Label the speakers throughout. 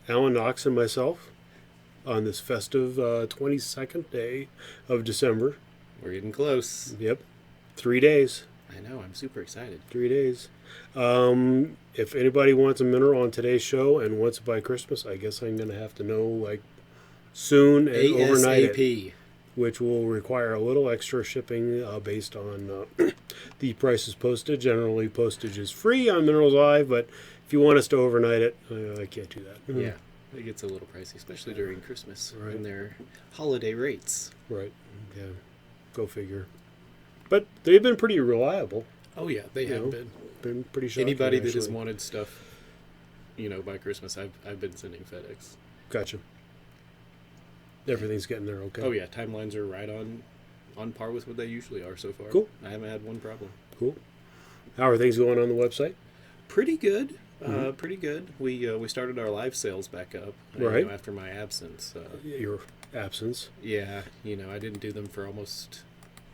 Speaker 1: Alan Knox and myself on this festive 22nd day of December.
Speaker 2: We're getting close.
Speaker 1: Yep. 3 days.
Speaker 2: I know. I'm super excited.
Speaker 1: 3 days. If anybody wants a mineral on today's show and wants it by Christmas, I guess I'm going to have to know like soon and overnight it, which will require a little extra shipping based on the prices posted. Generally, postage is free on Minerals Live, but if you want us to overnight it, I can't do that.
Speaker 2: Yeah, it gets a little pricey, especially during Christmas
Speaker 1: right.
Speaker 2: and their holiday rates.
Speaker 1: Right. Yeah. Go figure. But they've been pretty reliable.
Speaker 2: Oh yeah, they have
Speaker 1: been pretty shocking.
Speaker 2: Anybody that has wanted stuff, by Christmas, I've been sending FedEx.
Speaker 1: Gotcha. Everything's getting there okay.
Speaker 2: Oh yeah, timelines are right on par with what they usually are so far.
Speaker 1: Cool.
Speaker 2: I haven't had one problem.
Speaker 1: Cool. How are things going on the website?
Speaker 2: Pretty good. Pretty good. We started our live sales back up
Speaker 1: right
Speaker 2: after my absence.
Speaker 1: Your absence.
Speaker 2: Yeah, I didn't do them for almost.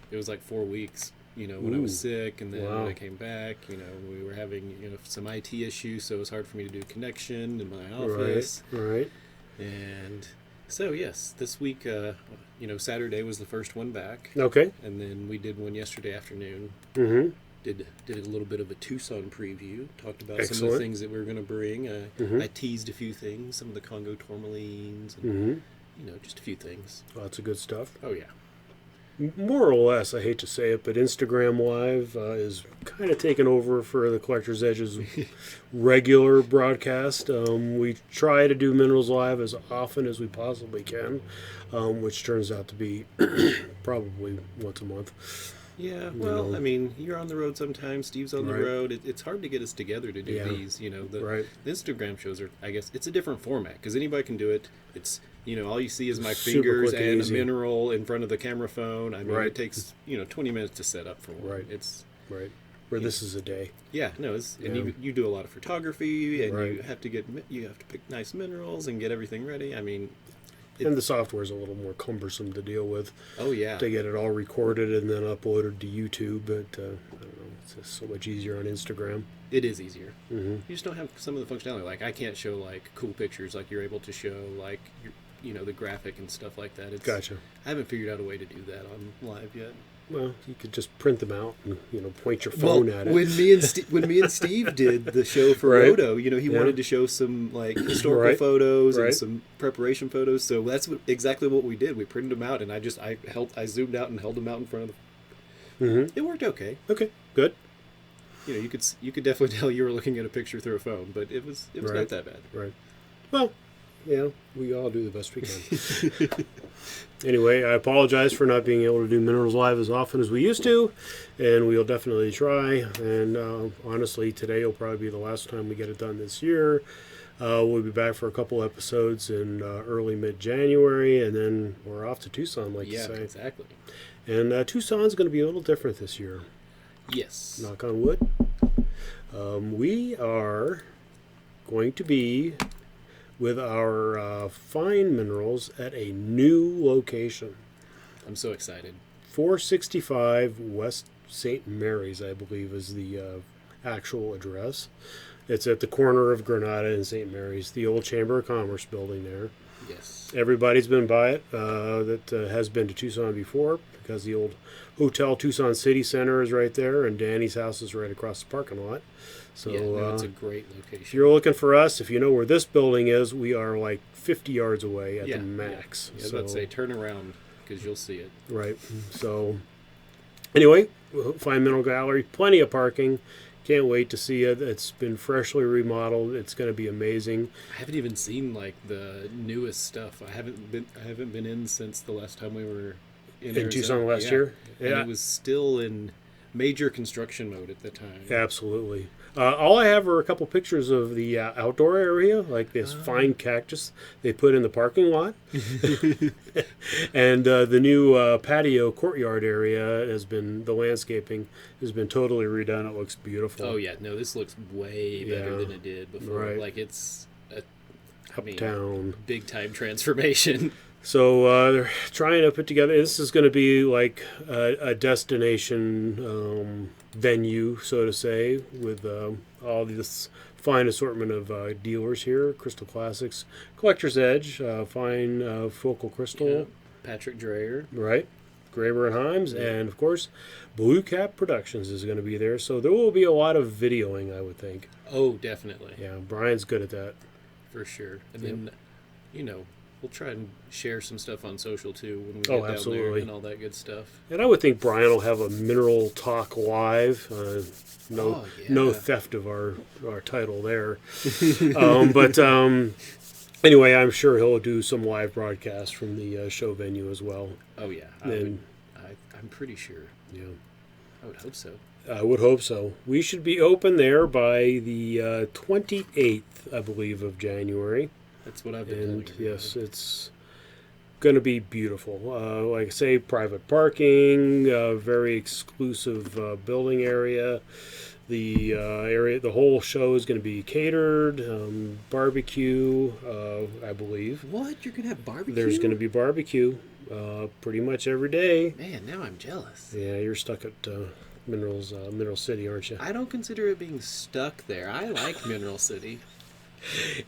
Speaker 2: It was like 4 weeks. When I was sick, and then when I came back, we were having some IT issues, so it was hard for me to do connection in my office.
Speaker 1: Right.
Speaker 2: And so yes, this week, Saturday was the first one back.
Speaker 1: Okay.
Speaker 2: And then we did one yesterday afternoon.
Speaker 1: Mm-hmm.
Speaker 2: Did a little bit of a Tucson preview. Talked about
Speaker 1: Excellent.
Speaker 2: some of the things that we were going to bring. I teased a few things, some of the Congo tourmalines, and, just a few things.
Speaker 1: Lots of good stuff.
Speaker 2: Oh yeah.
Speaker 1: More or less, I hate to say it, but Instagram Live is kind of taken over for the Collector's Edge's regular broadcast. We try to do Minerals Live as often as we possibly can, which turns out to be probably once a month.
Speaker 2: Yeah, well, you're on the road sometimes. Steve's on the road. It's hard to get us together to do these. The Instagram shows are, I guess, it's a different format because anybody can do it. It's all you see is my fingers and a mineral in front of the camera phone. It takes 20 minutes to set up for one.
Speaker 1: Right.
Speaker 2: It's
Speaker 1: Where this is a day.
Speaker 2: Yeah, no, and you do a lot of photography, and you have to pick nice minerals and get everything ready.
Speaker 1: And the software is a little more cumbersome to deal with.
Speaker 2: Oh yeah,
Speaker 1: to get it all recorded and then uploaded to YouTube. But I don't know, it's just so much easier on Instagram.
Speaker 2: It is easier.
Speaker 1: Mm-hmm.
Speaker 2: You just don't have some of the functionality. Like I can't show like cool pictures like you're able to show like the graphic and stuff like that.
Speaker 1: Gotcha.
Speaker 2: I haven't figured out a way to do that on live yet.
Speaker 1: Well, you could just print them out and point your phone at it.
Speaker 2: When me and Steve did the show for Roto, he wanted to show some like historical photos and some preparation photos. So that's exactly what we did. We printed them out, and I zoomed out and held them out in front of them.
Speaker 1: Mm-hmm.
Speaker 2: It worked okay.
Speaker 1: Okay, good.
Speaker 2: You could definitely tell you were looking at a picture through a phone, but it was not that bad.
Speaker 1: Right. Well, we all do the best we can. Anyway, I apologize for not being able to do Minerals Live as often as we used to, and we'll definitely try. And honestly, today will probably be the last time we get it done this year. We'll be back for a couple episodes in early mid-January, and then we're off to Tucson, like you say.
Speaker 2: Yeah, exactly.
Speaker 1: And Tucson's going to be a little different this year.
Speaker 2: Yes.
Speaker 1: Knock on wood. We are going to be with our fine minerals at a new location.
Speaker 2: I'm so excited.
Speaker 1: 465 West St. Mary's, I believe, is the actual address. It's at the corner of Granada and St. Mary's, the old Chamber of Commerce building there.
Speaker 2: Yes.
Speaker 1: Everybody's been by it that has been to Tucson before, because the old Hotel Tucson City Center is right there, and Danny's house is right across the parking lot. So
Speaker 2: it's a great location.
Speaker 1: If you're looking for us, if you know where this building is, we are like 50 yards away at the max.
Speaker 2: Yeah. I was about to say, turn around, because you'll see it.
Speaker 1: Right. So, anyway, Fine Mineral Gallery, plenty of parking. Can't wait to see it. It's been freshly remodeled. It's going to be amazing.
Speaker 2: I haven't even seen like the newest stuff. I haven't been in since the last time we were in
Speaker 1: Tucson last year.
Speaker 2: Yeah. And it was still in major construction mode at the time.
Speaker 1: Absolutely. All I have are a couple pictures of the outdoor area, like this fine cactus they put in the parking lot. And the new patio courtyard area the landscaping has been totally redone. It looks beautiful.
Speaker 2: Oh, yeah. No, this looks way better than it did before.
Speaker 1: Right.
Speaker 2: Like, it's
Speaker 1: uptown.
Speaker 2: Big time transformation.
Speaker 1: So they're trying to put together, this is going to be like a destination venue, so to say, with all this fine assortment of dealers here. Crystal Classics, Collector's Edge, fine focal crystal.
Speaker 2: Yeah. Patrick Dreyer.
Speaker 1: Right. Graber and Himes. Yeah. And, of course, Blue Cap Productions is going to be there. So there will be a lot of videoing, I would think.
Speaker 2: Oh, definitely.
Speaker 1: Yeah, Brian's good at that.
Speaker 2: For sure. And then, we'll try and share some stuff on social, too, when we get down there and all that good stuff. And
Speaker 1: I would think Brian will have a Mineral Talk Live. No theft of our title there. Anyway, I'm sure he'll do some live broadcasts from the show venue as well.
Speaker 2: Oh, yeah. I'm pretty sure.
Speaker 1: Yeah.
Speaker 2: I would hope so.
Speaker 1: I would hope so. We should be open there by the 28th, I believe, of January.
Speaker 2: That's what I've been told.
Speaker 1: Yes, it's going to be beautiful. Like I say, private parking, very exclusive building area. The whole show is going to be catered, barbecue, I believe.
Speaker 2: What? You're going to have barbecue?
Speaker 1: There's going to be barbecue pretty much every day.
Speaker 2: Man, now I'm jealous.
Speaker 1: Yeah, you're stuck at Mineral City, aren't you?
Speaker 2: I don't consider it being stuck there. I like Mineral City.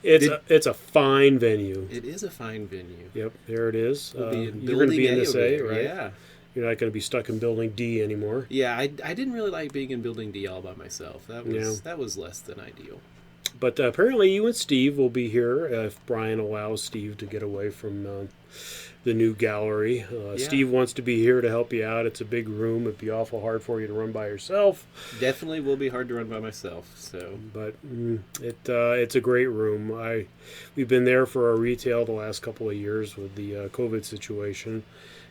Speaker 1: It's a fine venue.
Speaker 2: It is a fine venue.
Speaker 1: Yep, there it is.
Speaker 2: We'll
Speaker 1: you're going to be in this A, right?
Speaker 2: Yeah.
Speaker 1: You're not going to be stuck in Building D anymore.
Speaker 2: Yeah, I didn't really like being in Building D all by myself. That was less than ideal.
Speaker 1: But apparently you and Steve will be here if Brian allows Steve to get away from the new gallery. Steve wants to be here to help you out. It's a big room. It'd be awful hard for you to run by yourself.
Speaker 2: Definitely will be hard to run by myself.
Speaker 1: But it's a great room. We've been there for our retail the last couple of years with the COVID situation.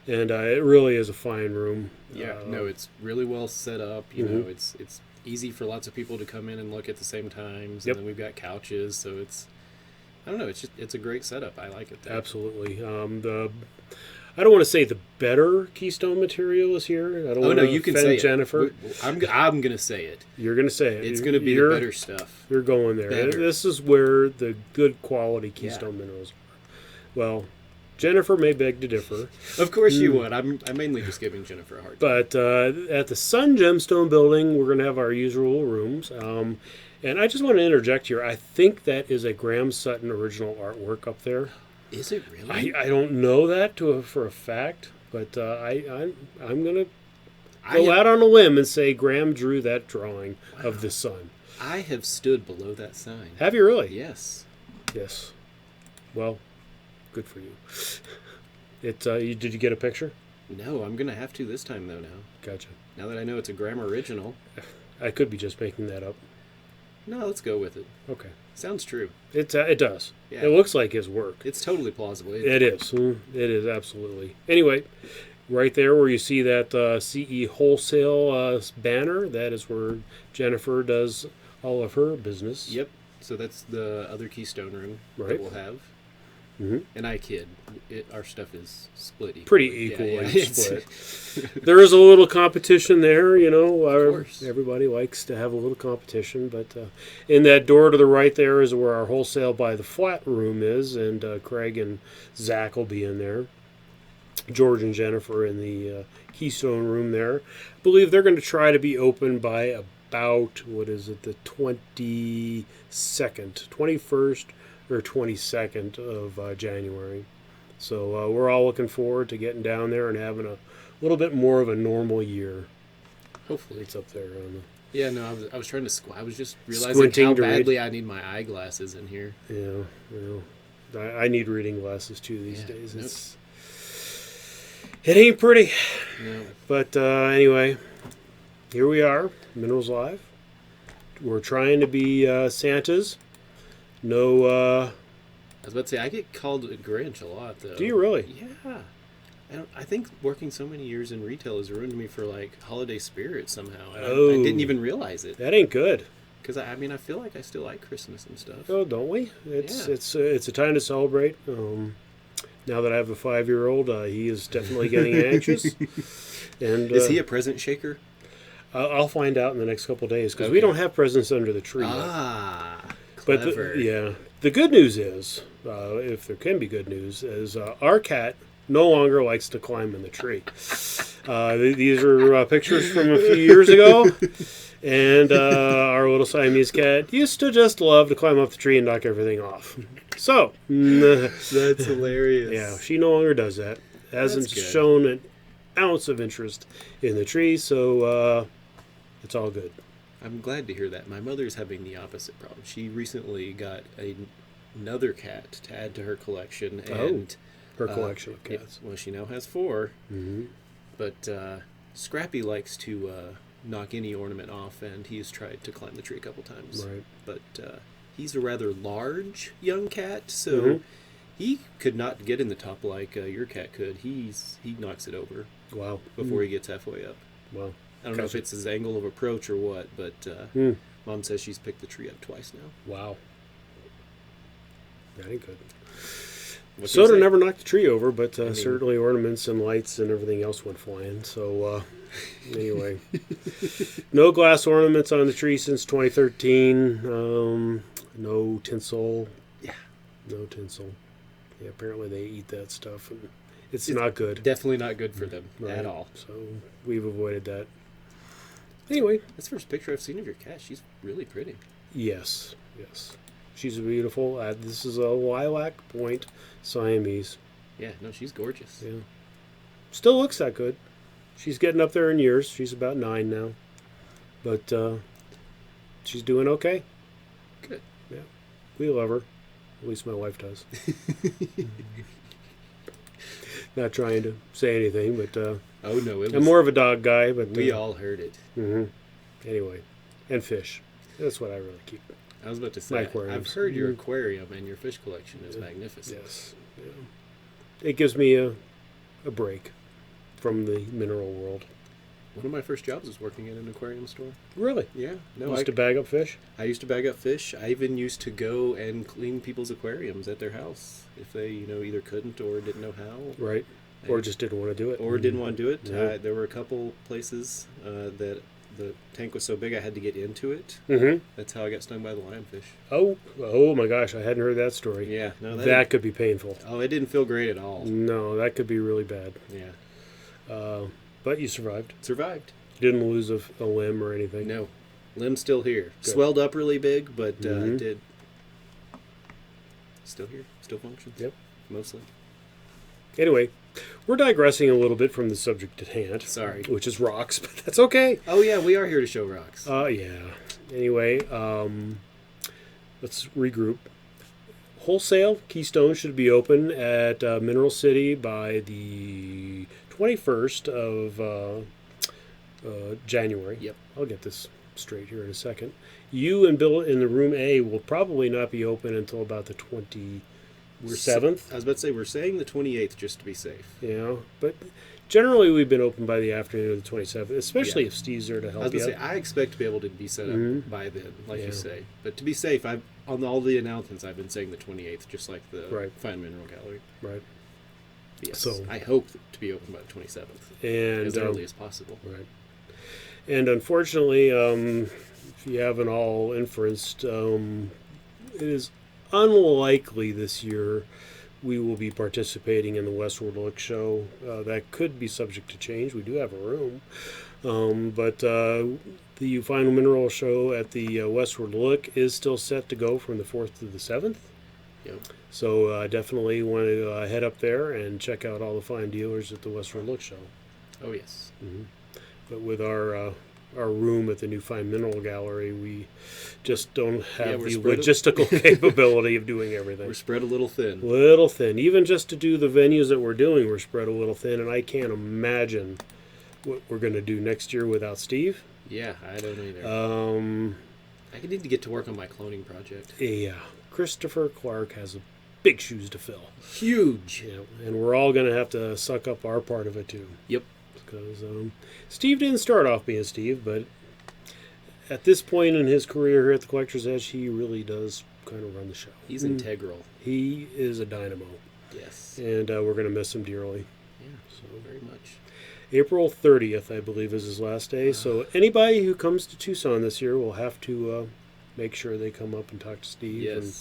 Speaker 1: And it really is a fine room.
Speaker 2: Yeah, it's really well set up. You know, it's easy for lots of people to come in and look at the same times. And then we've got couches, so I don't know, it's a great setup. I like it there.
Speaker 1: Absolutely. I don't want to say the better Keystone material is here. I don't want to
Speaker 2: you can
Speaker 1: offend
Speaker 2: say
Speaker 1: Jennifer.
Speaker 2: I'm going to say it.
Speaker 1: You're going to say it.
Speaker 2: It's going to be the better stuff.
Speaker 1: You're going there. Better. This is where the good quality Keystone minerals are. Well, Jennifer may beg to differ.
Speaker 2: Of course you would. I'm mainly just giving Jennifer a hard time.
Speaker 1: But at the Sun Gemstone building, we're going to have our usual rooms. And I just want to interject here. I think that is a Graham Sutton original artwork up there.
Speaker 2: Is it really?
Speaker 1: I don't know that for a fact, but I'm going to go out on a limb and say Graham drew that drawing of the sun.
Speaker 2: I have stood below that sign.
Speaker 1: Have you really?
Speaker 2: Yes.
Speaker 1: Yes. Well, good for you. Did you get a picture?
Speaker 2: No, I'm going to have to this time, though, now.
Speaker 1: Gotcha.
Speaker 2: Now that I know it's a Graham original.
Speaker 1: I could be just making that up.
Speaker 2: No, let's go with it.
Speaker 1: Okay.
Speaker 2: Sounds true.
Speaker 1: It does. Yeah. It looks like his work.
Speaker 2: It's totally plausible.
Speaker 1: It is. It is, absolutely. Anyway, right there where you see that CE Wholesale banner, that is where Jennifer does all of her business.
Speaker 2: Yep. So that's the other Keystone room that we'll have.
Speaker 1: Mm-hmm.
Speaker 2: And I kid. Our stuff is split equally.
Speaker 1: Pretty equally split. There is a little competition there, you know.
Speaker 2: Of course.
Speaker 1: Everybody likes to have a little competition. But in that door to the right there is where our Wholesale by the Flat room is. And Craig and Zach will be in there. George and Jennifer in the Keystone room there. I believe they're going to try to be open by about, the 21st or 22nd of January. So we're all looking forward to getting down there and having a little bit more of a normal year.
Speaker 2: Hopefully.
Speaker 1: It's up there on the...
Speaker 2: Yeah, no, I was trying to I was just realizing how badly I need my eyeglasses in here.
Speaker 1: Yeah, I need reading glasses too these days. It ain't pretty.
Speaker 2: No.
Speaker 1: But anyway, here we are, Minerals Live. We're trying to be Santas. No,
Speaker 2: I was about to say, I get called a Grinch a lot, though.
Speaker 1: Do you really?
Speaker 2: Yeah. I think working so many years in retail has ruined me for, holiday spirit somehow. I didn't even realize it.
Speaker 1: That ain't good.
Speaker 2: Because, I feel like I still like Christmas and stuff.
Speaker 1: Oh, don't we? It's a time to celebrate. Now that I have a 5-year-old, he is definitely getting anxious. And
Speaker 2: is he a present shaker?
Speaker 1: I'll find out in the next couple of days, because we don't have presents under the tree yet.
Speaker 2: Clever.
Speaker 1: But the good news is, if there can be good news, is our cat no longer likes to climb in the tree. These are pictures from a few years ago, And our little Siamese cat used to just love to climb up the tree and knock everything off. So.
Speaker 2: That's hilarious.
Speaker 1: Yeah, she no longer does that. Hasn't shown an ounce of interest in the tree, so it's all good.
Speaker 2: I'm glad to hear that. My mother's having the opposite problem. She recently got another cat to add to her collection. And
Speaker 1: her collection of cats.
Speaker 2: Well, she now has 4.
Speaker 1: Mm-hmm.
Speaker 2: But Scrappy likes to knock any ornament off, and he has tried to climb the tree a couple times.
Speaker 1: Right.
Speaker 2: But he's a rather large young cat, so he could not get in the top like your cat could. He knocks it over.
Speaker 1: Wow.
Speaker 2: Before he gets halfway up.
Speaker 1: Wow.
Speaker 2: I don't know if it's his angle of approach or what, but Mom says she's picked the tree up twice now.
Speaker 1: Wow. That ain't good.
Speaker 2: Soda
Speaker 1: never knocked the tree over, but certainly ornaments and lights and everything else went flying. So anyway, no glass ornaments on the tree since 2013. No tinsel.
Speaker 2: Yeah.
Speaker 1: No tinsel. Yeah, apparently they eat that stuff, and it's not good.
Speaker 2: Definitely not good for them at all.
Speaker 1: So we've avoided that. Anyway.
Speaker 2: That's the first picture I've seen of your cat. She's really pretty.
Speaker 1: Yes. She's beautiful. This is a lilac point Siamese.
Speaker 2: Yeah, no, she's gorgeous.
Speaker 1: Yeah. Still looks that good. She's getting up there in years. She's about 9 now. But she's doing okay.
Speaker 2: Good.
Speaker 1: Yeah. We love her. At least my wife does. Not trying to say anything, but
Speaker 2: oh no,
Speaker 1: I'm more of a dog guy. But
Speaker 2: we all heard it.
Speaker 1: Mm-hmm. Anyway, and fish. That's what I really keep.
Speaker 2: I was about to say, I've heard your aquarium and your fish collection is magnificent.
Speaker 1: Yes. Yeah. It gives me a break from the mineral world.
Speaker 2: One of my first jobs was working at an aquarium store.
Speaker 1: Really?
Speaker 2: Yeah.
Speaker 1: No, used to bag up fish?
Speaker 2: I used to bag up fish. I even used to go and clean people's aquariums at their house if they, either couldn't or didn't know how.
Speaker 1: Right. Or just didn't want to do it.
Speaker 2: Or didn't want to do it.
Speaker 1: Yeah.
Speaker 2: There were a couple places that the tank was so big I had to get into it.
Speaker 1: Mm-hmm.
Speaker 2: That's how I got stung by the lionfish.
Speaker 1: Oh my gosh, I hadn't heard that story.
Speaker 2: Yeah. No,
Speaker 1: that could be painful.
Speaker 2: Oh, it didn't feel great at all.
Speaker 1: No, that could be really bad.
Speaker 2: Yeah.
Speaker 1: But you survived.
Speaker 2: Survived.
Speaker 1: Didn't lose a limb or anything.
Speaker 2: No. Limb's still here.
Speaker 1: Good.
Speaker 2: Swelled up really big, but did. Still here. Still functions.
Speaker 1: Yep.
Speaker 2: Mostly.
Speaker 1: Anyway, we're digressing a little bit from the subject at hand.
Speaker 2: Sorry.
Speaker 1: Which is rocks, but that's okay.
Speaker 2: Oh, yeah, we are here to show rocks.
Speaker 1: Yeah. Anyway, let's regroup. Wholesale Keystone should be open at Mineral City by the 21st of January.
Speaker 2: Yep.
Speaker 1: I'll get this straight here in a second. You and Bill in the room A will probably not be open until about the 27th.
Speaker 2: I was about to say, we're saying the 28th just to be safe.
Speaker 1: Yeah, but generally we've been open by the afternoon of the 27th, especially if Steve's there to help you.
Speaker 2: I was going to say, I expect to be able to be set up by then, like you say. But to be safe, on all the announcements, I've been saying the 28th, just like the Fine Mineral Gallery.
Speaker 1: Right.
Speaker 2: Yes, so I hope to be open by the 27th,
Speaker 1: and
Speaker 2: as early as possible.
Speaker 1: Right. And unfortunately, if you haven't all inferenced, it is unlikely this year we will be participating in the Westward Look show. That could be subject to change. We do have a room. But the final mineral show at the Westward Look is still set to go from the 4th to the 7th.
Speaker 2: Yep.
Speaker 1: So definitely want to head up there and check out all the fine dealers at the Westward Look show.
Speaker 2: Oh, yes.
Speaker 1: Mm-hmm. But with our room at the new Fine Mineral Gallery, we just don't have the logistical capability of doing everything.
Speaker 2: We're spread a little thin.
Speaker 1: Little thin. Even just to do the venues that we're doing, we're spread a little thin, and I can't imagine what we're going to do next year without Steve.
Speaker 2: Yeah, I don't either. I need to get to work on my cloning project.
Speaker 1: Yeah. Christopher Clark has big shoes to fill.
Speaker 2: Huge.
Speaker 1: Yeah, and we're all going to have to suck up our part of it, too.
Speaker 2: Yep.
Speaker 1: Because Steve didn't start off being Steve, but at this point in his career here at the Collector's Edge, he really does kind of run the show.
Speaker 2: He's integral.
Speaker 1: He is a dynamo.
Speaker 2: Yes.
Speaker 1: And we're going to miss him dearly.
Speaker 2: Yeah, so very much.
Speaker 1: April 30th, I believe, is his last day. So anybody who comes to Tucson this year will have to make sure they come up and talk to Steve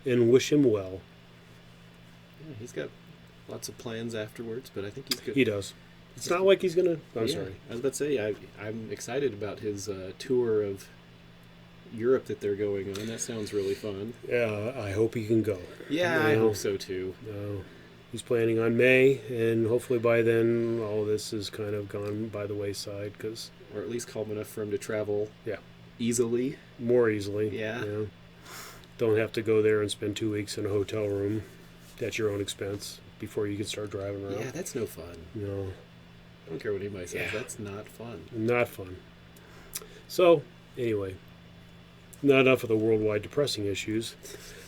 Speaker 1: and wish him well.
Speaker 2: Yeah, he's got lots of plans afterwards, but I think he's good.
Speaker 1: He does. It's not like he's going to... I'm sorry.
Speaker 2: I was about to say, I'm excited about his tour of Europe that they're going on. That sounds really fun.
Speaker 1: Yeah, I hope he can go.
Speaker 2: Yeah, I hope so too.
Speaker 1: He's planning on May, and hopefully by then all this is kind of gone by the wayside.
Speaker 2: Or at least calm enough for him to travel easily.
Speaker 1: More easily.
Speaker 2: Yeah.
Speaker 1: Don't have to go there and spend 2 weeks in a hotel room at your own expense before you can start driving around.
Speaker 2: Yeah, that's no fun.
Speaker 1: No.
Speaker 2: I don't care what anybody says. That's not fun.
Speaker 1: Not fun. So, anyway, not enough of the worldwide depressing issues.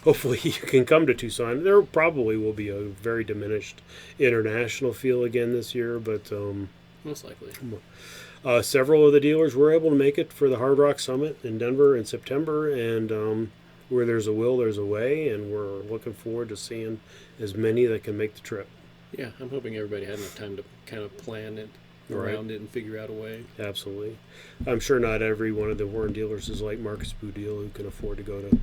Speaker 1: Hopefully you can come to Tucson. There probably will be a very diminished international feel again this year, but...
Speaker 2: most likely.
Speaker 1: Several of the dealers were able to make it for the Hard Rock Summit in Denver in September, and where there's a will, there's a way, and we're looking forward to seeing as many that can make the trip.
Speaker 2: Yeah, I'm hoping everybody had enough time to kind of plan it around it and figure out a way.
Speaker 1: Absolutely. I'm sure not every one of the Warren dealers is like Marcus Boudil, who can afford to go to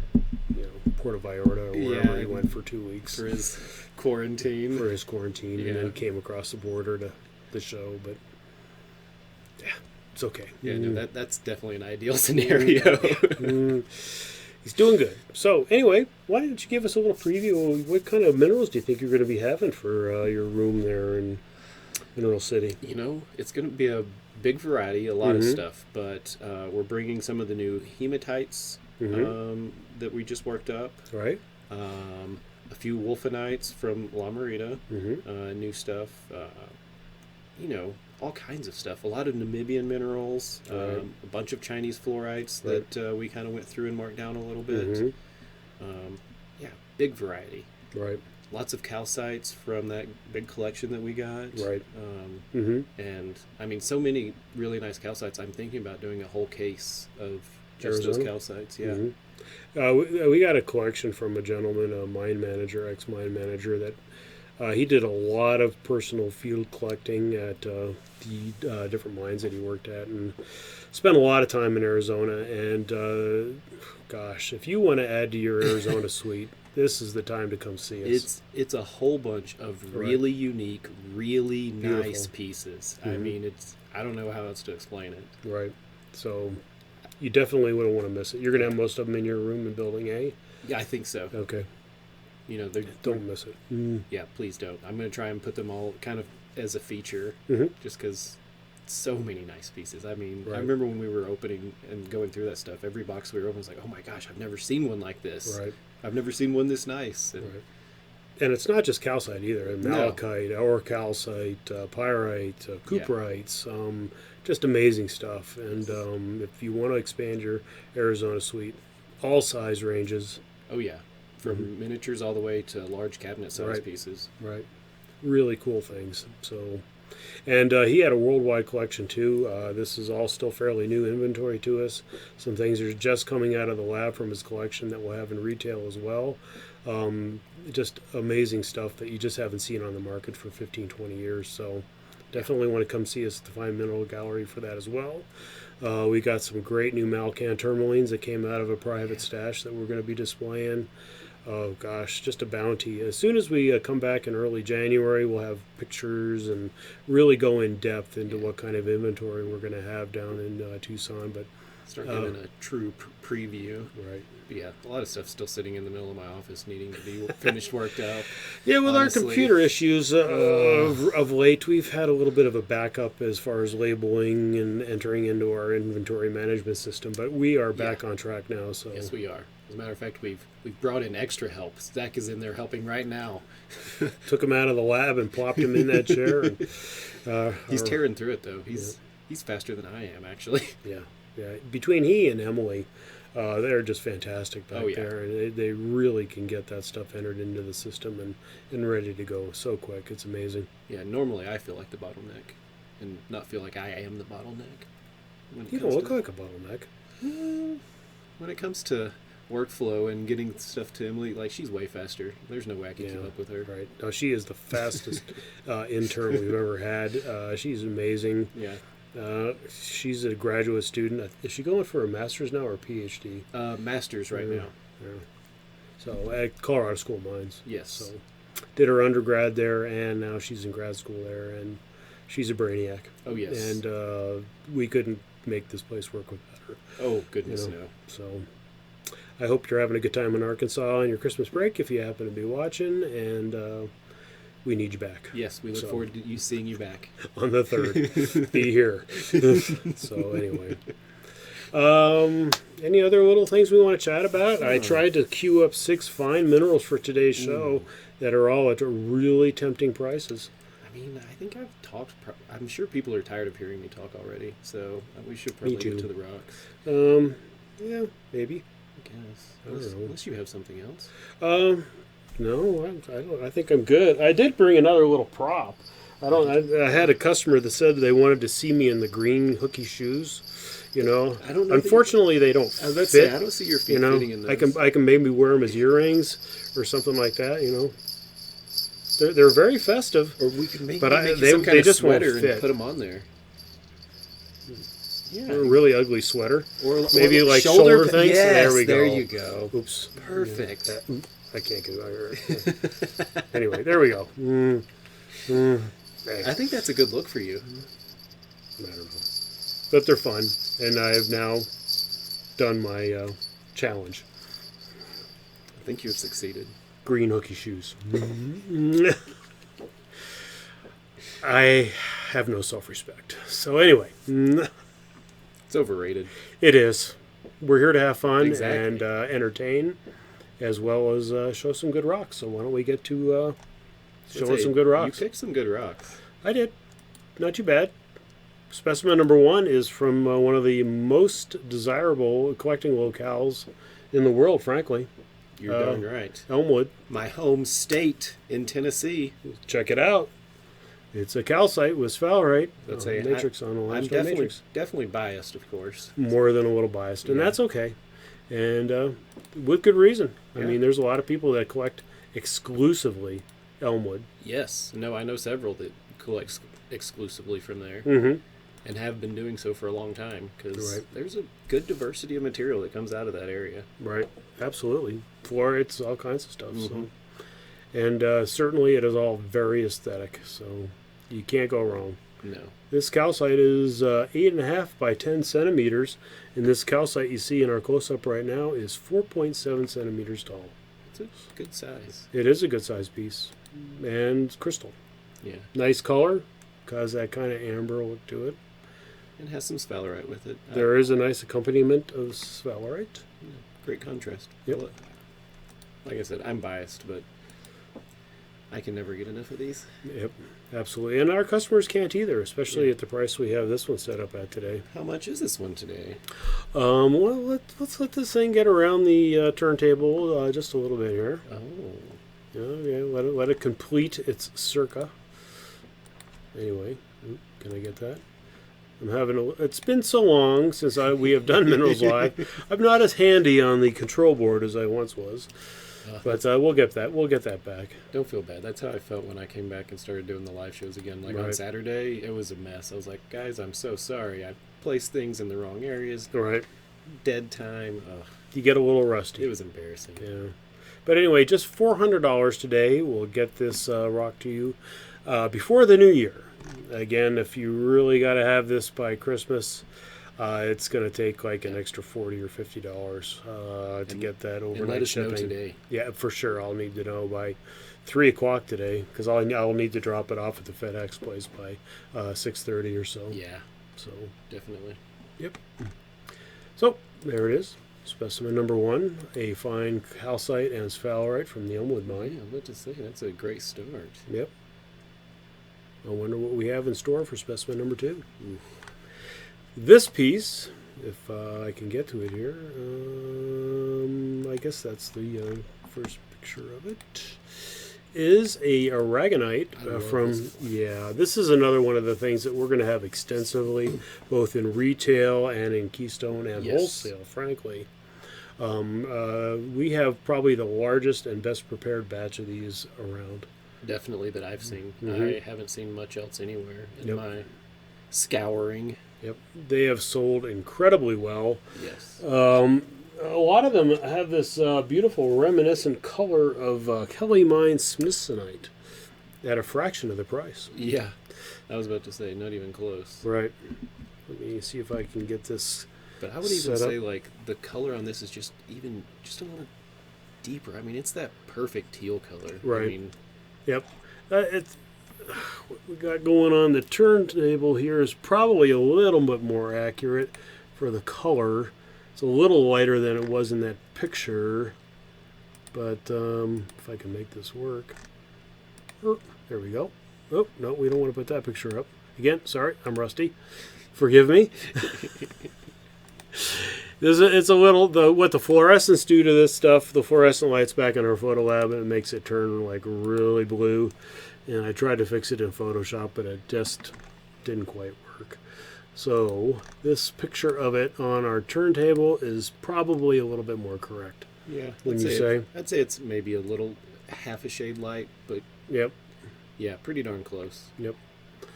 Speaker 1: Puerto Vallarta or wherever he went for 2 weeks.
Speaker 2: For his quarantine.
Speaker 1: And then came across the border to the show, but yeah, it's okay.
Speaker 2: Yeah, no, that's definitely an ideal scenario.
Speaker 1: He's doing good. So anyway, why don't you give us a little preview of what kind of minerals do you think you're going to be having for your room there in Mineral City?
Speaker 2: It's going to be a big variety, a lot of stuff, but we're bringing some of the new hematites that we just worked up.
Speaker 1: Right.
Speaker 2: A few wolfenites from La Marina, new stuff. All kinds of stuff. A lot of Namibian minerals, a bunch of Chinese fluorites that we kind of went through and marked down a little bit. Big variety.
Speaker 1: Right.
Speaker 2: Lots of calcites from that big collection that we got.
Speaker 1: Right.
Speaker 2: And, I mean, so many really nice calcites. I'm thinking about doing a whole case of just those calcites. Yeah.
Speaker 1: We got a collection from a gentleman, a mine manager, ex-mine manager, that he did a lot of personal field collecting at the different mines that he worked at, and spent a lot of time in Arizona. And gosh, if you want to add to your Arizona suite, this is the time to come see us.
Speaker 2: It's a whole bunch of really unique, really nice pieces. I mean, I don't know how else to explain it.
Speaker 1: Right. So you definitely wouldn't want to miss it. You're going to have most of them in your room in Building A?
Speaker 2: Yeah, I think so.
Speaker 1: Okay. Don't miss it.
Speaker 2: Yeah, please don't. I'm going to try and put them all kind of as a feature, just because so many nice pieces. I mean, I remember when we were opening and going through that stuff, every box we were opening was like, oh my gosh, I've never seen one like this.
Speaker 1: Right.
Speaker 2: I've never seen one this nice.
Speaker 1: And it's not just calcite either. Malachite, oricalcite, pyrite, cooperites, just amazing stuff. And if you want to expand your Arizona suite, all size ranges.
Speaker 2: Oh, yeah. From miniatures all the way to large cabinet size pieces.
Speaker 1: Right. Really cool things. So, and he had a worldwide collection too. This is all still fairly new inventory to us. Some things are just coming out of the lab from his collection that we'll have in retail as well. Just amazing stuff that you just haven't seen on the market for 15, 20 years. So definitely want to come see us at the Fine Mineral Gallery for that as well. We got some great new Malcan tourmalines that came out of a private stash that we're going to be displaying. Oh gosh, just a bounty. As soon as we come back in early January, we'll have pictures and really go in depth into what kind of inventory we're going to have down in Tucson. But
Speaker 2: start giving a true preview.
Speaker 1: Right.
Speaker 2: But yeah, a lot of stuff still sitting in the middle of my office needing to be finished, worked out.
Speaker 1: Yeah, with honestly, our computer issues of late, we've had a little bit of a backup as far as labeling and entering into our inventory management system. But we are back on track now. So
Speaker 2: yes, we are. As a matter of fact, we've brought in extra help. Zach is in there helping right now.
Speaker 1: Took him out of the lab and plopped him in that chair. And,
Speaker 2: he's tearing through it, though. He's faster than I am, actually.
Speaker 1: Yeah. Between he and Emily, they're just fantastic back there. And they really can get that stuff entered into the system and ready to go so quick. It's amazing.
Speaker 2: Yeah, normally I feel like the bottleneck and not feel like I am the bottleneck.
Speaker 1: You don't look like a bottleneck.
Speaker 2: When it comes to workflow and getting stuff to Emily, like, she's way faster. There's no way I can keep up with her.
Speaker 1: Right. No, she is the fastest intern we've ever had. She's amazing.
Speaker 2: Yeah.
Speaker 1: She's a graduate student. Is she going for a master's now or a PhD?
Speaker 2: Master's right now.
Speaker 1: Yeah. So at Colorado School of Mines.
Speaker 2: Yes.
Speaker 1: So did her undergrad there, and now she's in grad school there, and she's a brainiac.
Speaker 2: Oh, yes.
Speaker 1: And we couldn't make this place work with better.
Speaker 2: Oh, goodness, no.
Speaker 1: So I hope you're having a good time in Arkansas on your Christmas break if you happen to be watching, and we need you back.
Speaker 2: Yes, we look forward to seeing you back.
Speaker 1: On the 3rd. Be here. So anyway. Any other little things we want to chat about? I tried to queue up 6 fine minerals for today's show that are all at really tempting prices.
Speaker 2: I mean, I think I've talked. I'm sure people are tired of hearing me talk already, so we should probably get to the rocks.
Speaker 1: Yeah, maybe.
Speaker 2: I guess. Unless you have something else.
Speaker 1: No, I don't. I think I'm good. I did bring another little prop. I had a customer that said they wanted to see me in the green hooky shoes. I don't know. Unfortunately, they don't fit.
Speaker 2: I don't see your feet fitting in those.
Speaker 1: I can maybe wear them as earrings or something like that. They're very festive.
Speaker 2: Or we can make some kind of sweater and put them on there.
Speaker 1: Yeah, a really ugly sweater.
Speaker 2: Or
Speaker 1: maybe like shoulder things.
Speaker 2: Yes,
Speaker 1: there we go.
Speaker 2: There you go.
Speaker 1: Oops.
Speaker 2: Perfect.
Speaker 1: I can't get it. Anyway, there we go.
Speaker 2: I think that's a good look for you.
Speaker 1: I don't know. But they're fun, and I have now done my challenge.
Speaker 2: I think you've succeeded.
Speaker 1: Green hooky shoes. I have no self-respect. So anyway.
Speaker 2: It's overrated.
Speaker 1: It is. We're here to have fun
Speaker 2: and
Speaker 1: entertain, as well as show some good rocks. So why don't we get to show us some good rocks?
Speaker 2: You picked some good rocks.
Speaker 1: I did. Not too bad. Specimen number 1 is from one of the most desirable collecting locales in the world, frankly.
Speaker 2: You're darn right.
Speaker 1: Elmwood.
Speaker 2: My home state in Tennessee.
Speaker 1: Check it out. It's a calcite with sphalerite.
Speaker 2: That's
Speaker 1: a matrix on a limestone matrix.
Speaker 2: Definitely biased, of course.
Speaker 1: More than a little biased, and that's okay. And with good reason. I mean, there's a lot of people that collect exclusively Elmwood.
Speaker 2: Yes. No, I know several that collect exclusively from there.
Speaker 1: Mm-hmm.
Speaker 2: And have been doing so for a long time, because there's a good diversity of material that comes out of that area.
Speaker 1: Right. Absolutely. Fluorites, all kinds of stuff. Mm-hmm. So. And certainly it is all very aesthetic, so you can't go wrong.
Speaker 2: No.
Speaker 1: This calcite is 8.5 by 10 centimeters, and this calcite you see in our close-up right now is 4.7 centimeters tall.
Speaker 2: It's a good size.
Speaker 1: It is a good size piece. And crystal.
Speaker 2: Yeah.
Speaker 1: Nice color, has that kind of amber look to it.
Speaker 2: And has some sphalerite with it.
Speaker 1: There is a nice accompaniment of sphalerite.
Speaker 2: Yeah, great contrast.
Speaker 1: Yep.
Speaker 2: Like I said, I'm biased, but I can never get enough of these.
Speaker 1: Yep, absolutely. And our customers can't either, especially at the price we have this one set up at today.
Speaker 2: How much is this one today?
Speaker 1: Well, let's let this thing get around the turntable just a little bit here.
Speaker 2: Oh.
Speaker 1: Yeah, let it complete its circa. Anyway, can I get that? It's been so long since we have done Minerals Live. I'm not as handy on the control board as I once was. But we'll get that back.
Speaker 2: Don't feel bad. That's how I felt when I came back and started doing the live shows again. On Saturday, it was a mess. I was like, guys, I'm so sorry. I placed things in the wrong areas.
Speaker 1: Right.
Speaker 2: Dead time.
Speaker 1: You get a little rusty.
Speaker 2: It was embarrassing.
Speaker 1: Yeah. But anyway, just $400 today. We'll get this rock to you before the new year. Again, if you really got to have this by Christmas, it's going to take like an extra $40 or $50 to get that overnight
Speaker 2: and let us
Speaker 1: shipping.
Speaker 2: Know today.
Speaker 1: Yeah, for sure. I'll need to know by 3 o'clock today, because I'll need to drop it off at the FedEx place by 6:30 or so.
Speaker 2: Yeah.
Speaker 1: So
Speaker 2: definitely.
Speaker 1: Yep. So there it is. Specimen number 1, a fine calcite and sphalerite from the Elmwood mine.
Speaker 2: Yeah, I'm about to say, that's a great start.
Speaker 1: Yep. I wonder what we have in store for specimen number 2.
Speaker 2: Oof. This
Speaker 1: piece, if I can get to it here, I guess that's the first picture of it, is a Aragonite this is another one of the things that we're going to have extensively, both in retail and in Keystone and wholesale, frankly. We have probably the largest and best prepared batch of these around.
Speaker 2: Definitely that I've seen.
Speaker 1: Mm-hmm.
Speaker 2: I haven't seen much else anywhere in my scouring.
Speaker 1: Yep. They have sold incredibly well.
Speaker 2: Yes.
Speaker 1: A lot of them have this beautiful reminiscent color of Kelly Mine Smithsonite. at a fraction of the price.
Speaker 2: Yeah, I was about to say, not even close.
Speaker 1: Right. Let me see if I can get this.
Speaker 2: But I would even say, like, the color on this is just a little deeper. I mean, it's that perfect teal color.
Speaker 1: Right.
Speaker 2: I mean,
Speaker 1: yep. What we got going on the turntable here is probably a little bit more accurate for the color. It's a little lighter than it was in that picture, but if I can make this work. Oh, there we go. Oh, no, we don't want to put that picture up. Again, sorry, I'm rusty. Forgive me. It's a little, what the fluorescents do to this stuff, the fluorescent lights back in our photo lab, it makes it turn like really blue. And I tried to fix it in Photoshop, but it just didn't quite work. So this picture of it on our turntable is probably a little bit more correct.
Speaker 2: Yeah.
Speaker 1: I'd
Speaker 2: say it's maybe a little half a shade light, but
Speaker 1: yep.
Speaker 2: Yeah, pretty darn close.
Speaker 1: Yep.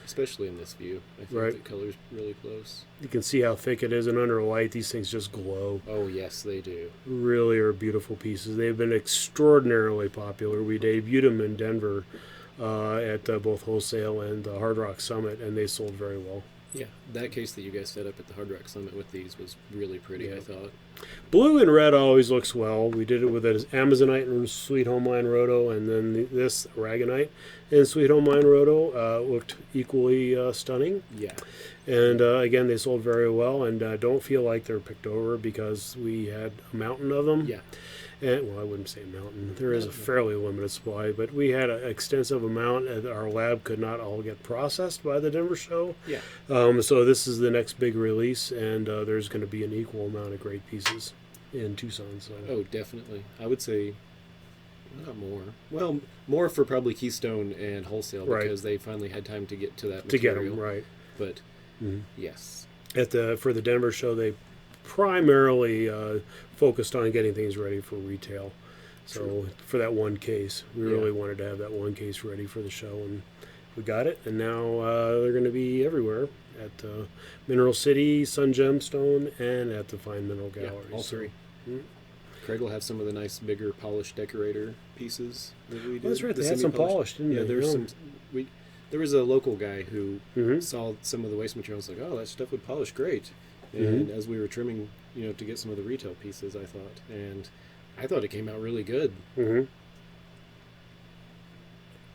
Speaker 2: Especially in this view. I think the color's really close.
Speaker 1: You can see how thick it is, and under light, these things just glow.
Speaker 2: Oh, yes, they do.
Speaker 1: Really are beautiful pieces. They've been extraordinarily popular. We debuted them in Denver at both Wholesale and Hard Rock Summit, and they sold very well.
Speaker 2: Yeah, that case that you guys set up at the Hard Rock Summit with these was really pretty, I thought.
Speaker 1: Blue and red always looks well. We did it with an Amazonite and Sweet Home Line Roto, and then this Aragonite and Sweet Home Line Roto looked equally stunning.
Speaker 2: Yeah.
Speaker 1: And again, they sold very well, and don't feel like they're picked over because we had a mountain of them.
Speaker 2: Yeah.
Speaker 1: And, well, I wouldn't say mountain. There is a fairly limited supply, but we had an extensive amount, and our lab could not all get processed by the Denver show.
Speaker 2: Yeah.
Speaker 1: So this is the next big release, and there's going to be an equal amount of great pieces in Tucson. So.
Speaker 2: Oh, definitely. I would say not more. Well, more for probably Keystone and Wholesale because they finally had time to get to that material.
Speaker 1: To get them, right.
Speaker 2: But, yes.
Speaker 1: For the Denver show, they primarily focused on getting things ready for retail. So for that one case, we really wanted to have that one case ready for the show, and we got it. And now they're going to be everywhere at Mineral City, Sun Gemstone, and at the Fine Mineral Gallery.
Speaker 2: All three. Craig will have some of the nice, bigger, polished decorator pieces that we did.
Speaker 1: That's right. They had some polished, didn't they?
Speaker 2: Yeah, there's some. There was a local guy who saw some of the waste materials, like, oh, that stuff would polish great. And as we were trimming, to get some of the retail pieces, I thought it came out really good.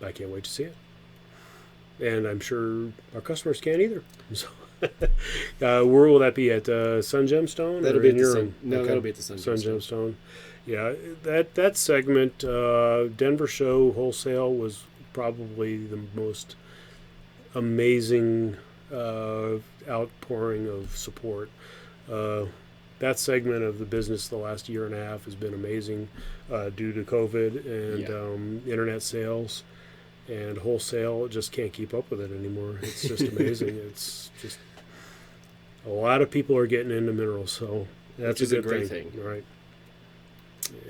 Speaker 1: I can't wait to see it, and I'm sure our customers can't either. So, where will that be at Sun Gemstone?
Speaker 2: That'll be at the Sun. No, that'll be at the Sun
Speaker 1: Gemstone. Yeah, that segment, Denver show Wholesale was probably the most amazing outpouring of support. That segment of the business the last year and a half has been amazing due to COVID and internet sales, and Wholesale just can't keep up with it anymore. It's just amazing. It's just a lot of people are getting into minerals, so that's a great thing. Right.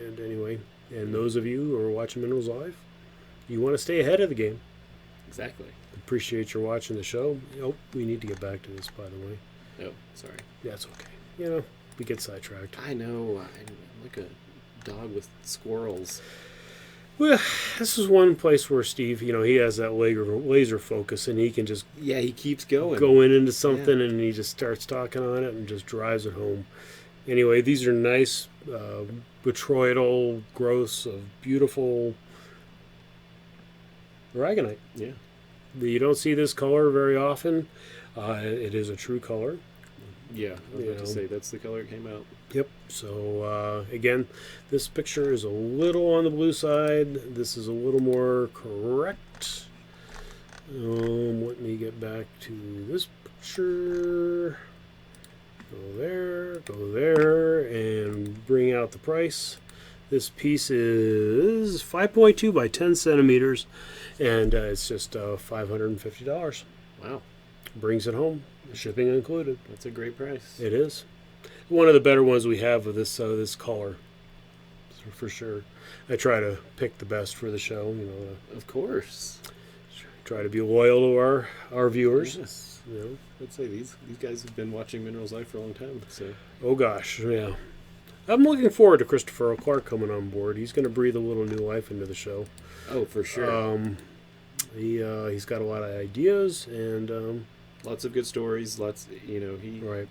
Speaker 1: And anyway, and those of you who are watching Minerals Live, you want to stay ahead of the game.
Speaker 2: Exactly.
Speaker 1: Appreciate your watching the show. Oh, we need to get back to this, by the way.
Speaker 2: Oh, sorry.
Speaker 1: That's okay. We get sidetracked.
Speaker 2: I know. I'm like a dog with squirrels.
Speaker 1: Well, this is one place where Steve, he has that laser focus, and he can just
Speaker 2: he keeps going
Speaker 1: into something, and he just starts talking on it and just drives it home. Anyway, these are nice botryoidal growths of beautiful Aragonite.
Speaker 2: Yeah.
Speaker 1: You don't see this color very often. It is a true color.
Speaker 2: Yeah, I was about to say, that's the color it came out.
Speaker 1: Yep. So, again, this picture is a little on the blue side. This is a little more correct. Let me get back to this picture. Go there, and bring out the price. This piece is 5.2 by 10 centimeters, and it's just $550.
Speaker 2: Wow.
Speaker 1: Brings it home, shipping included.
Speaker 2: That's a great price.
Speaker 1: It is. One of the better ones we have of this color, for sure. I try to pick the best for the show.
Speaker 2: Of course.
Speaker 1: Try to be loyal to our viewers.
Speaker 2: Yes. I'd say these guys have been watching Minerals Live for a long time. So.
Speaker 1: Oh gosh, yeah. I'm looking forward to Christopher O'Clark coming on board. He's going to breathe a little new life into the show.
Speaker 2: Oh, for sure.
Speaker 1: He's got a lot of ideas and
Speaker 2: lots of good stories.
Speaker 1: Right.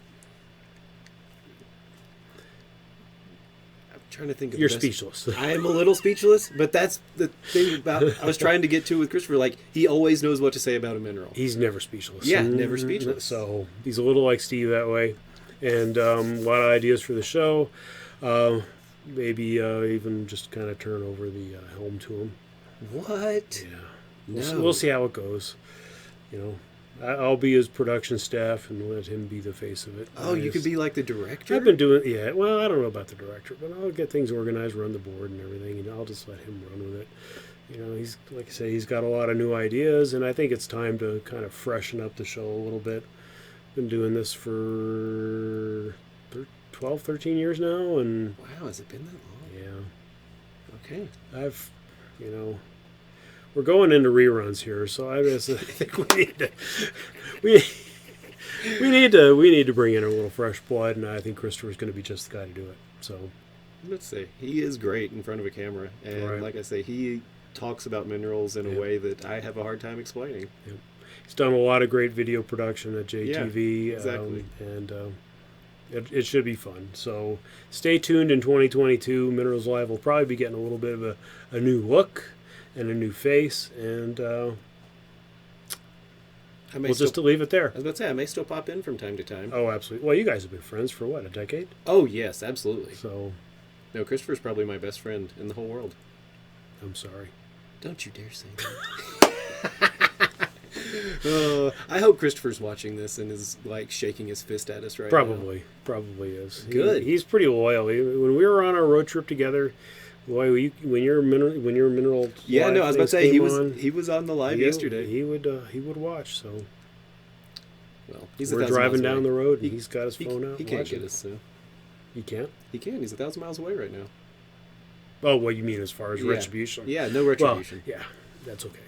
Speaker 2: I'm trying to think of
Speaker 1: You're speechless.
Speaker 2: I am a little speechless, but that's the thing about I was trying to get to with Christopher. Like, he always knows what to say about a mineral.
Speaker 1: He's never speechless.
Speaker 2: Yeah, never speechless.
Speaker 1: So he's a little like Steve that way. And a lot of ideas for the show. Maybe even just kind of turn over the helm to him.
Speaker 2: What?
Speaker 1: Yeah. We'll see how it goes. I'll be his production staff and let him be the face of it.
Speaker 2: Oh, you could be like the director?
Speaker 1: I've been doing, yeah. Well, I don't know about the director, but I'll get things organized, run the board and everything, and I'll just let him run with it. He's, like I say, he's got a lot of new ideas, and I think it's time to kind of freshen up the show a little bit. Been doing this for 12, 13 years now, and...
Speaker 2: Wow, has it been that long?
Speaker 1: Yeah.
Speaker 2: Okay.
Speaker 1: I've, we're going into reruns here, so I think we need to bring in a little fresh blood, and I think Christopher's going to be just the guy to do it. So
Speaker 2: let's say he is great in front of a camera, and like I say, he talks about minerals in a way that I have a hard time explaining.
Speaker 1: Yep. He's done a lot of great video production at JTV,
Speaker 2: yeah, exactly,
Speaker 1: and it should be fun. So stay tuned in 2022. Minerals Live will probably be getting a little bit of a new look and a new face, and we'll just leave it there.
Speaker 2: I was about to say, I may still pop in from time to time.
Speaker 1: Oh, absolutely. Well, you guys have been friends for what, a decade?
Speaker 2: Oh, yes, absolutely.
Speaker 1: So,
Speaker 2: no, Christopher's probably my best friend in the whole world.
Speaker 1: I'm sorry.
Speaker 2: Don't you dare say that. I hope Christopher's watching this and is like shaking his fist at us right now.
Speaker 1: Probably is.
Speaker 2: Good.
Speaker 1: He's pretty loyal. When we were on our road trip together, boy, when your mineral
Speaker 2: yeah, no, I was about to say he was on the live yesterday.
Speaker 1: He would watch. So,
Speaker 2: well, he's
Speaker 1: we're driving down the road, and he's got his phone out.
Speaker 2: He can't get us. So.
Speaker 1: He can't.
Speaker 2: He can. He's 1,000 miles away right now.
Speaker 1: Oh, what you mean as far as retribution?
Speaker 2: Yeah, no retribution.
Speaker 1: Well, yeah, that's okay.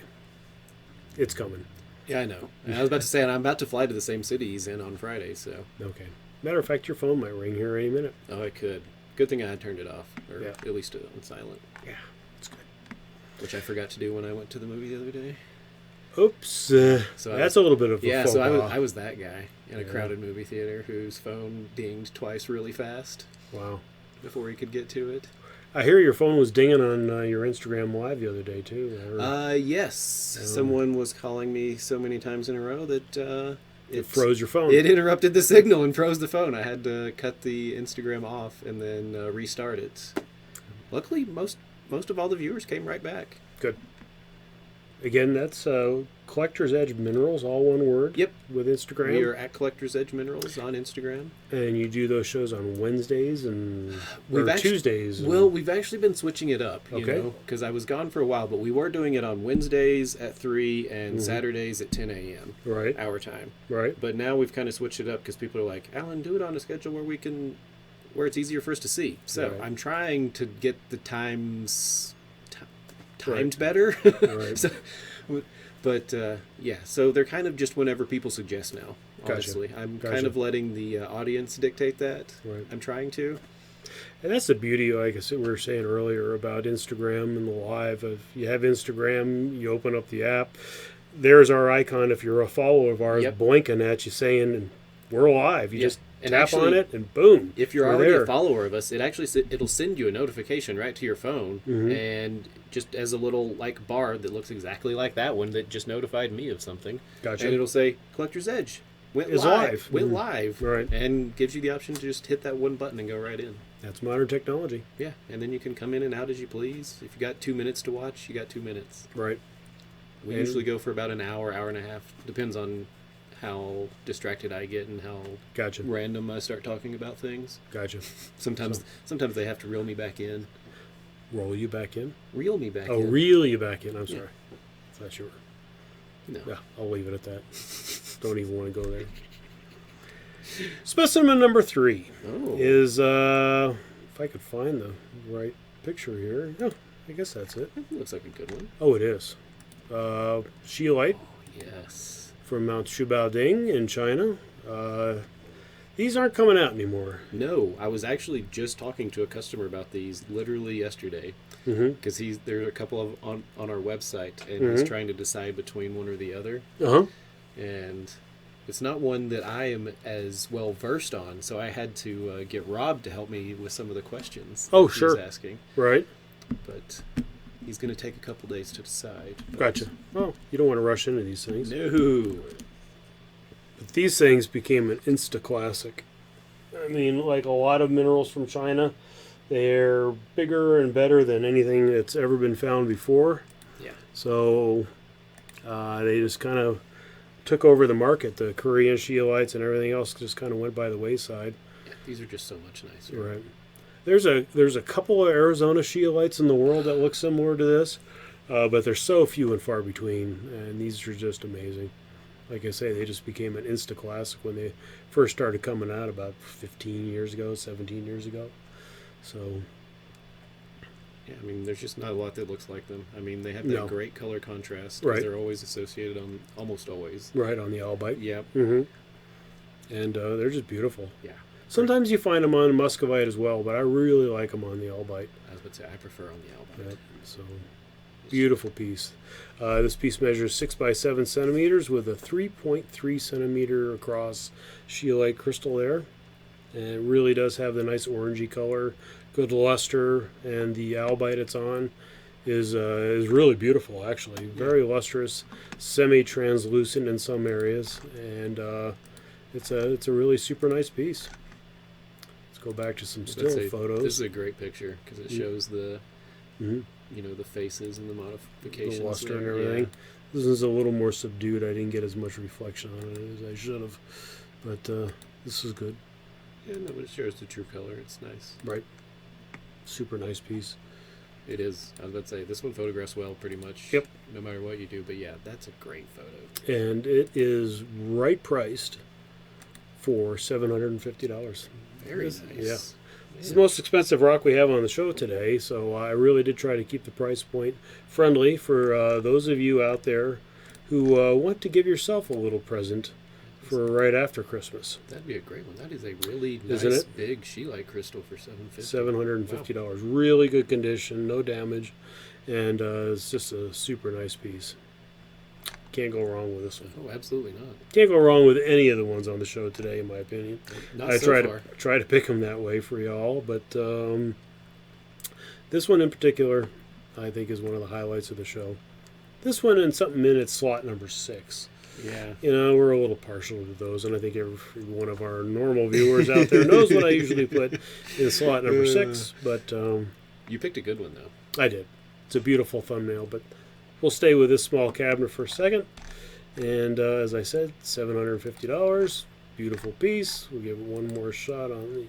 Speaker 1: It's coming.
Speaker 2: Yeah, I know. And I was about to say, and I'm about to fly to the same city he's in on Friday. So.
Speaker 1: Okay. Matter of fact, your phone might ring here any minute.
Speaker 2: Oh, it could. Good thing I turned it off, or at least on silent.
Speaker 1: Yeah, that's good.
Speaker 2: Which I forgot to do when I went to the movie the other day.
Speaker 1: Oops. So that's a little bit of a faux pas.
Speaker 2: I was that guy in a crowded movie theater whose phone dinged twice really fast.
Speaker 1: Wow.
Speaker 2: Before he could get to it.
Speaker 1: I hear your phone was dinging on your Instagram Live the other day, too.
Speaker 2: Yes. Someone was calling me so many times in a row that...
Speaker 1: It froze your phone.
Speaker 2: It interrupted the signal and froze the phone. I had to cut the Instagram off and then restart it. Luckily, most of all the viewers came right back.
Speaker 1: Good. Again, that's Collector's Edge Minerals, all one word.
Speaker 2: Yep.
Speaker 1: With Instagram.
Speaker 2: We are at Collector's Edge Minerals on Instagram.
Speaker 1: And you do those shows on Wednesdays and Tuesdays.
Speaker 2: Well, we've actually been switching it up, you know, because I was gone for a while, but we were doing it on Wednesdays at 3 and Saturdays at 10 a.m.
Speaker 1: Right.
Speaker 2: Our time.
Speaker 1: Right.
Speaker 2: But now we've kind of switched it up because people are like, Alan, do it on a schedule where it's easier for us to see. So I'm trying to get the timed better.
Speaker 1: Right.
Speaker 2: So they're kind of just whenever people suggest now, honestly.
Speaker 1: Gotcha.
Speaker 2: I'm kind of letting the audience dictate that.
Speaker 1: Right.
Speaker 2: I'm trying to.
Speaker 1: And that's the beauty, like I said, we were saying earlier about Instagram and the live. If you have Instagram, you open up the app, there's our icon. If you're a follower of ours, blinking at you saying, we're live. You just tap on it and boom.
Speaker 2: If you're already a follower of us, it'll send you a notification right to your phone, and just as a little like bar that looks exactly like that one that just notified me of something.
Speaker 1: Gotcha.
Speaker 2: And it'll say Collector's Edge went live,
Speaker 1: right,
Speaker 2: and gives you the option to just hit that one button and go right in.
Speaker 1: That's modern technology.
Speaker 2: Yeah, and then you can come in and out as you please. If you got 2 minutes to watch, you got 2 minutes.
Speaker 1: Right.
Speaker 2: We usually go for about an hour, hour and a half. Depends on how distracted I get and how random I start talking about things.
Speaker 1: Gotcha.
Speaker 2: Sometimes they have to reel me back in.
Speaker 1: Roll you back in?
Speaker 2: Reel me back in.
Speaker 1: Oh, reel you back in. I'm sorry. I thought you were.
Speaker 2: No.
Speaker 1: Yeah, I'll leave it at that. Don't even want to go there. Specimen number 3 is, if I could find the right picture here. Oh, I guess that's it.
Speaker 2: It looks like a good one.
Speaker 1: Oh, it is. Sheolite.
Speaker 2: Oh, yes.
Speaker 1: From Mount Shubaoding in China. These aren't coming out anymore.
Speaker 2: No, I was actually just talking to a customer about these literally yesterday. because there are a couple of on our website, and he's trying to decide between one or the other. And it's not one that I am as well versed on, so I had to get Rob to help me with some of the questions
Speaker 1: he's
Speaker 2: asking.
Speaker 1: Right.
Speaker 2: But he's going to take a couple days to decide.
Speaker 1: Gotcha. Well, you don't want to rush into these things.
Speaker 2: No.
Speaker 1: But these things became an insta-classic. I mean, like a lot of minerals from China, they're bigger and better than anything that's ever been found before.
Speaker 2: Yeah.
Speaker 1: So they just kind of took over the market. The Korean Sheolites and everything else just kind of went by the wayside.
Speaker 2: Yeah, these are just so much nicer.
Speaker 1: Right. There's a couple of Arizona Sheolites in the world that look similar to this, but they're so few and far between, and these are just amazing. Like I say, they just became an insta-classic when they first started coming out about 15 years ago, 17 years ago. So...
Speaker 2: yeah, I mean, there's just not a lot that looks like them. I mean, they have that great color contrast.
Speaker 1: Right.
Speaker 2: They're always associated on, almost always.
Speaker 1: Right, on the albite.
Speaker 2: Yep.
Speaker 1: And they're just beautiful.
Speaker 2: Yeah.
Speaker 1: Sometimes you find them on muscovite as well, but I really like them on the albite.
Speaker 2: I was about to say, I prefer on the albite.
Speaker 1: Yep. So, beautiful piece. This piece measures 6 by 7 centimeters with a 3.3 centimeter across Sheolite crystal there. And it really does have the nice orangey color, good luster, and the albite it's on is really beautiful, actually. Very lustrous, semi-translucent in some areas, and it's a really super nice piece. Let's go back to some still photos.
Speaker 2: This is a great picture because it shows the the faces and the modifications,
Speaker 1: the luster and everything. Yeah. This is a little more subdued. I didn't get as much reflection on it as I should have, but this is good.
Speaker 2: Yeah, no, but it shows the true color. It's nice.
Speaker 1: Right. Super nice piece.
Speaker 2: It is. I was about to say, this one photographs well pretty much.
Speaker 1: Yep.
Speaker 2: No matter what you do. But yeah, that's a great photo.
Speaker 1: And it is right priced for $750.
Speaker 2: Very nice.
Speaker 1: Yeah. It's the most expensive rock we have on the show today, so I really did try to keep the price point friendly for those of you out there who want to give yourself a little present for right after Christmas.
Speaker 2: That'd be a great one. That is a really nice big Sheolite crystal for $750.
Speaker 1: $750. Really good condition, no damage, and it's just a super nice piece. Can't go wrong with this one.
Speaker 2: Oh, absolutely not.
Speaker 1: Can't go wrong with any of the ones on the show today, in my opinion.
Speaker 2: Not so far.
Speaker 1: Try to pick them that way for y'all, but this one in particular, I think, is one of the highlights of the show. This one and something in its slot number 6.
Speaker 2: Yeah.
Speaker 1: You know, we're a little partial to those, and I think every one of our normal viewers out there knows what I usually put in slot number 6. But
Speaker 2: you picked a good one, though.
Speaker 1: I did. It's a beautiful thumbnail, but we'll stay with this small cabinet for a second. And as I said, $750. Beautiful piece. We'll give it one more shot on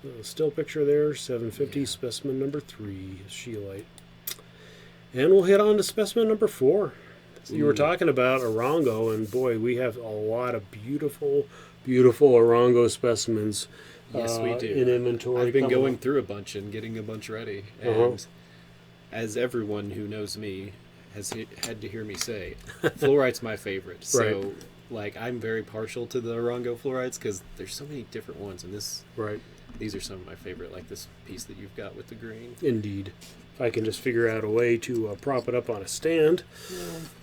Speaker 1: the still picture there. $750, specimen number 3, Sheolite. And we'll head on to specimen number 4. You were talking about Arango, and boy, we have a lot of beautiful, beautiful Arango specimens.
Speaker 2: Yes, we do.
Speaker 1: In inventory.
Speaker 2: I've been going through a bunch and getting a bunch ready. And as everyone who knows me has had to hear me say, fluorite's my favorite. So, I'm very partial to the Arango fluorites because there's so many different ones, and these are some of my favorite, like this piece that you've got with the green.
Speaker 1: Indeed. If I can just figure out a way to prop it up on a stand.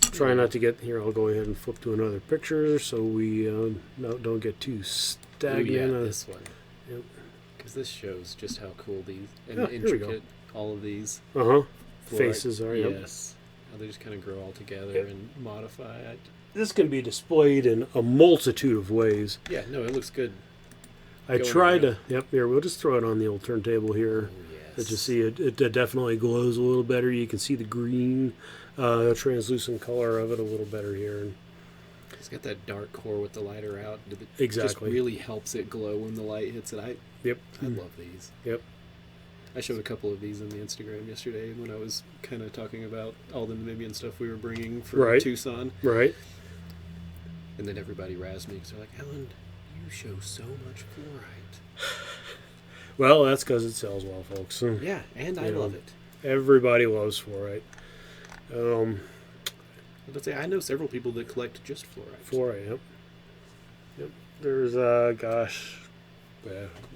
Speaker 1: Try not to get here. I'll go ahead and flip to another picture so we don't get too stagnant.
Speaker 2: Ooh, yeah, this one. Yep. Because this shows just how cool these and intricate all of these
Speaker 1: faces are.
Speaker 2: Yes. How they just kind of grow all together and modify.
Speaker 1: This can be displayed in a multitude of ways.
Speaker 2: Yeah, no, it looks good.
Speaker 1: I tried to. Yep, here, we'll just throw it on the old turntable here.
Speaker 2: Oh, yes.
Speaker 1: That you see it definitely glows a little better. You can see the green, translucent color of it a little better here. And
Speaker 2: it's got that dark core with the lighter out.
Speaker 1: Exactly.
Speaker 2: Just really helps it glow when the light hits it. I love these.
Speaker 1: Yep.
Speaker 2: I showed a couple of these on the Instagram yesterday when I was kind of talking about all the Namibian stuff we were bringing from Tucson.
Speaker 1: Right.
Speaker 2: And then everybody razzed me because they're like, Alan, you show so much fluorite.
Speaker 1: Well, that's because it sells well, folks.
Speaker 2: Yeah, and I love it.
Speaker 1: Everybody loves fluorite.
Speaker 2: Let's say I know several people that collect just fluorite.
Speaker 1: Fluorite, yep. There's,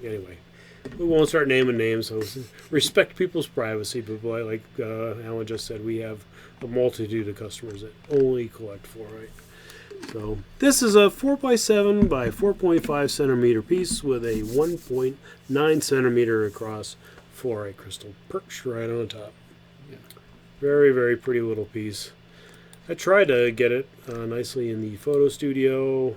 Speaker 1: anyway, we won't start naming names, so respect people's privacy. But boy, like Alan just said, we have a multitude of customers that only collect fluorite. So this is a 4x7 by 4.5 centimeter piece with a 1.9 centimeter across fluorite crystal perched right on top. Yeah. Very, very pretty little piece. I tried to get it nicely in the photo studio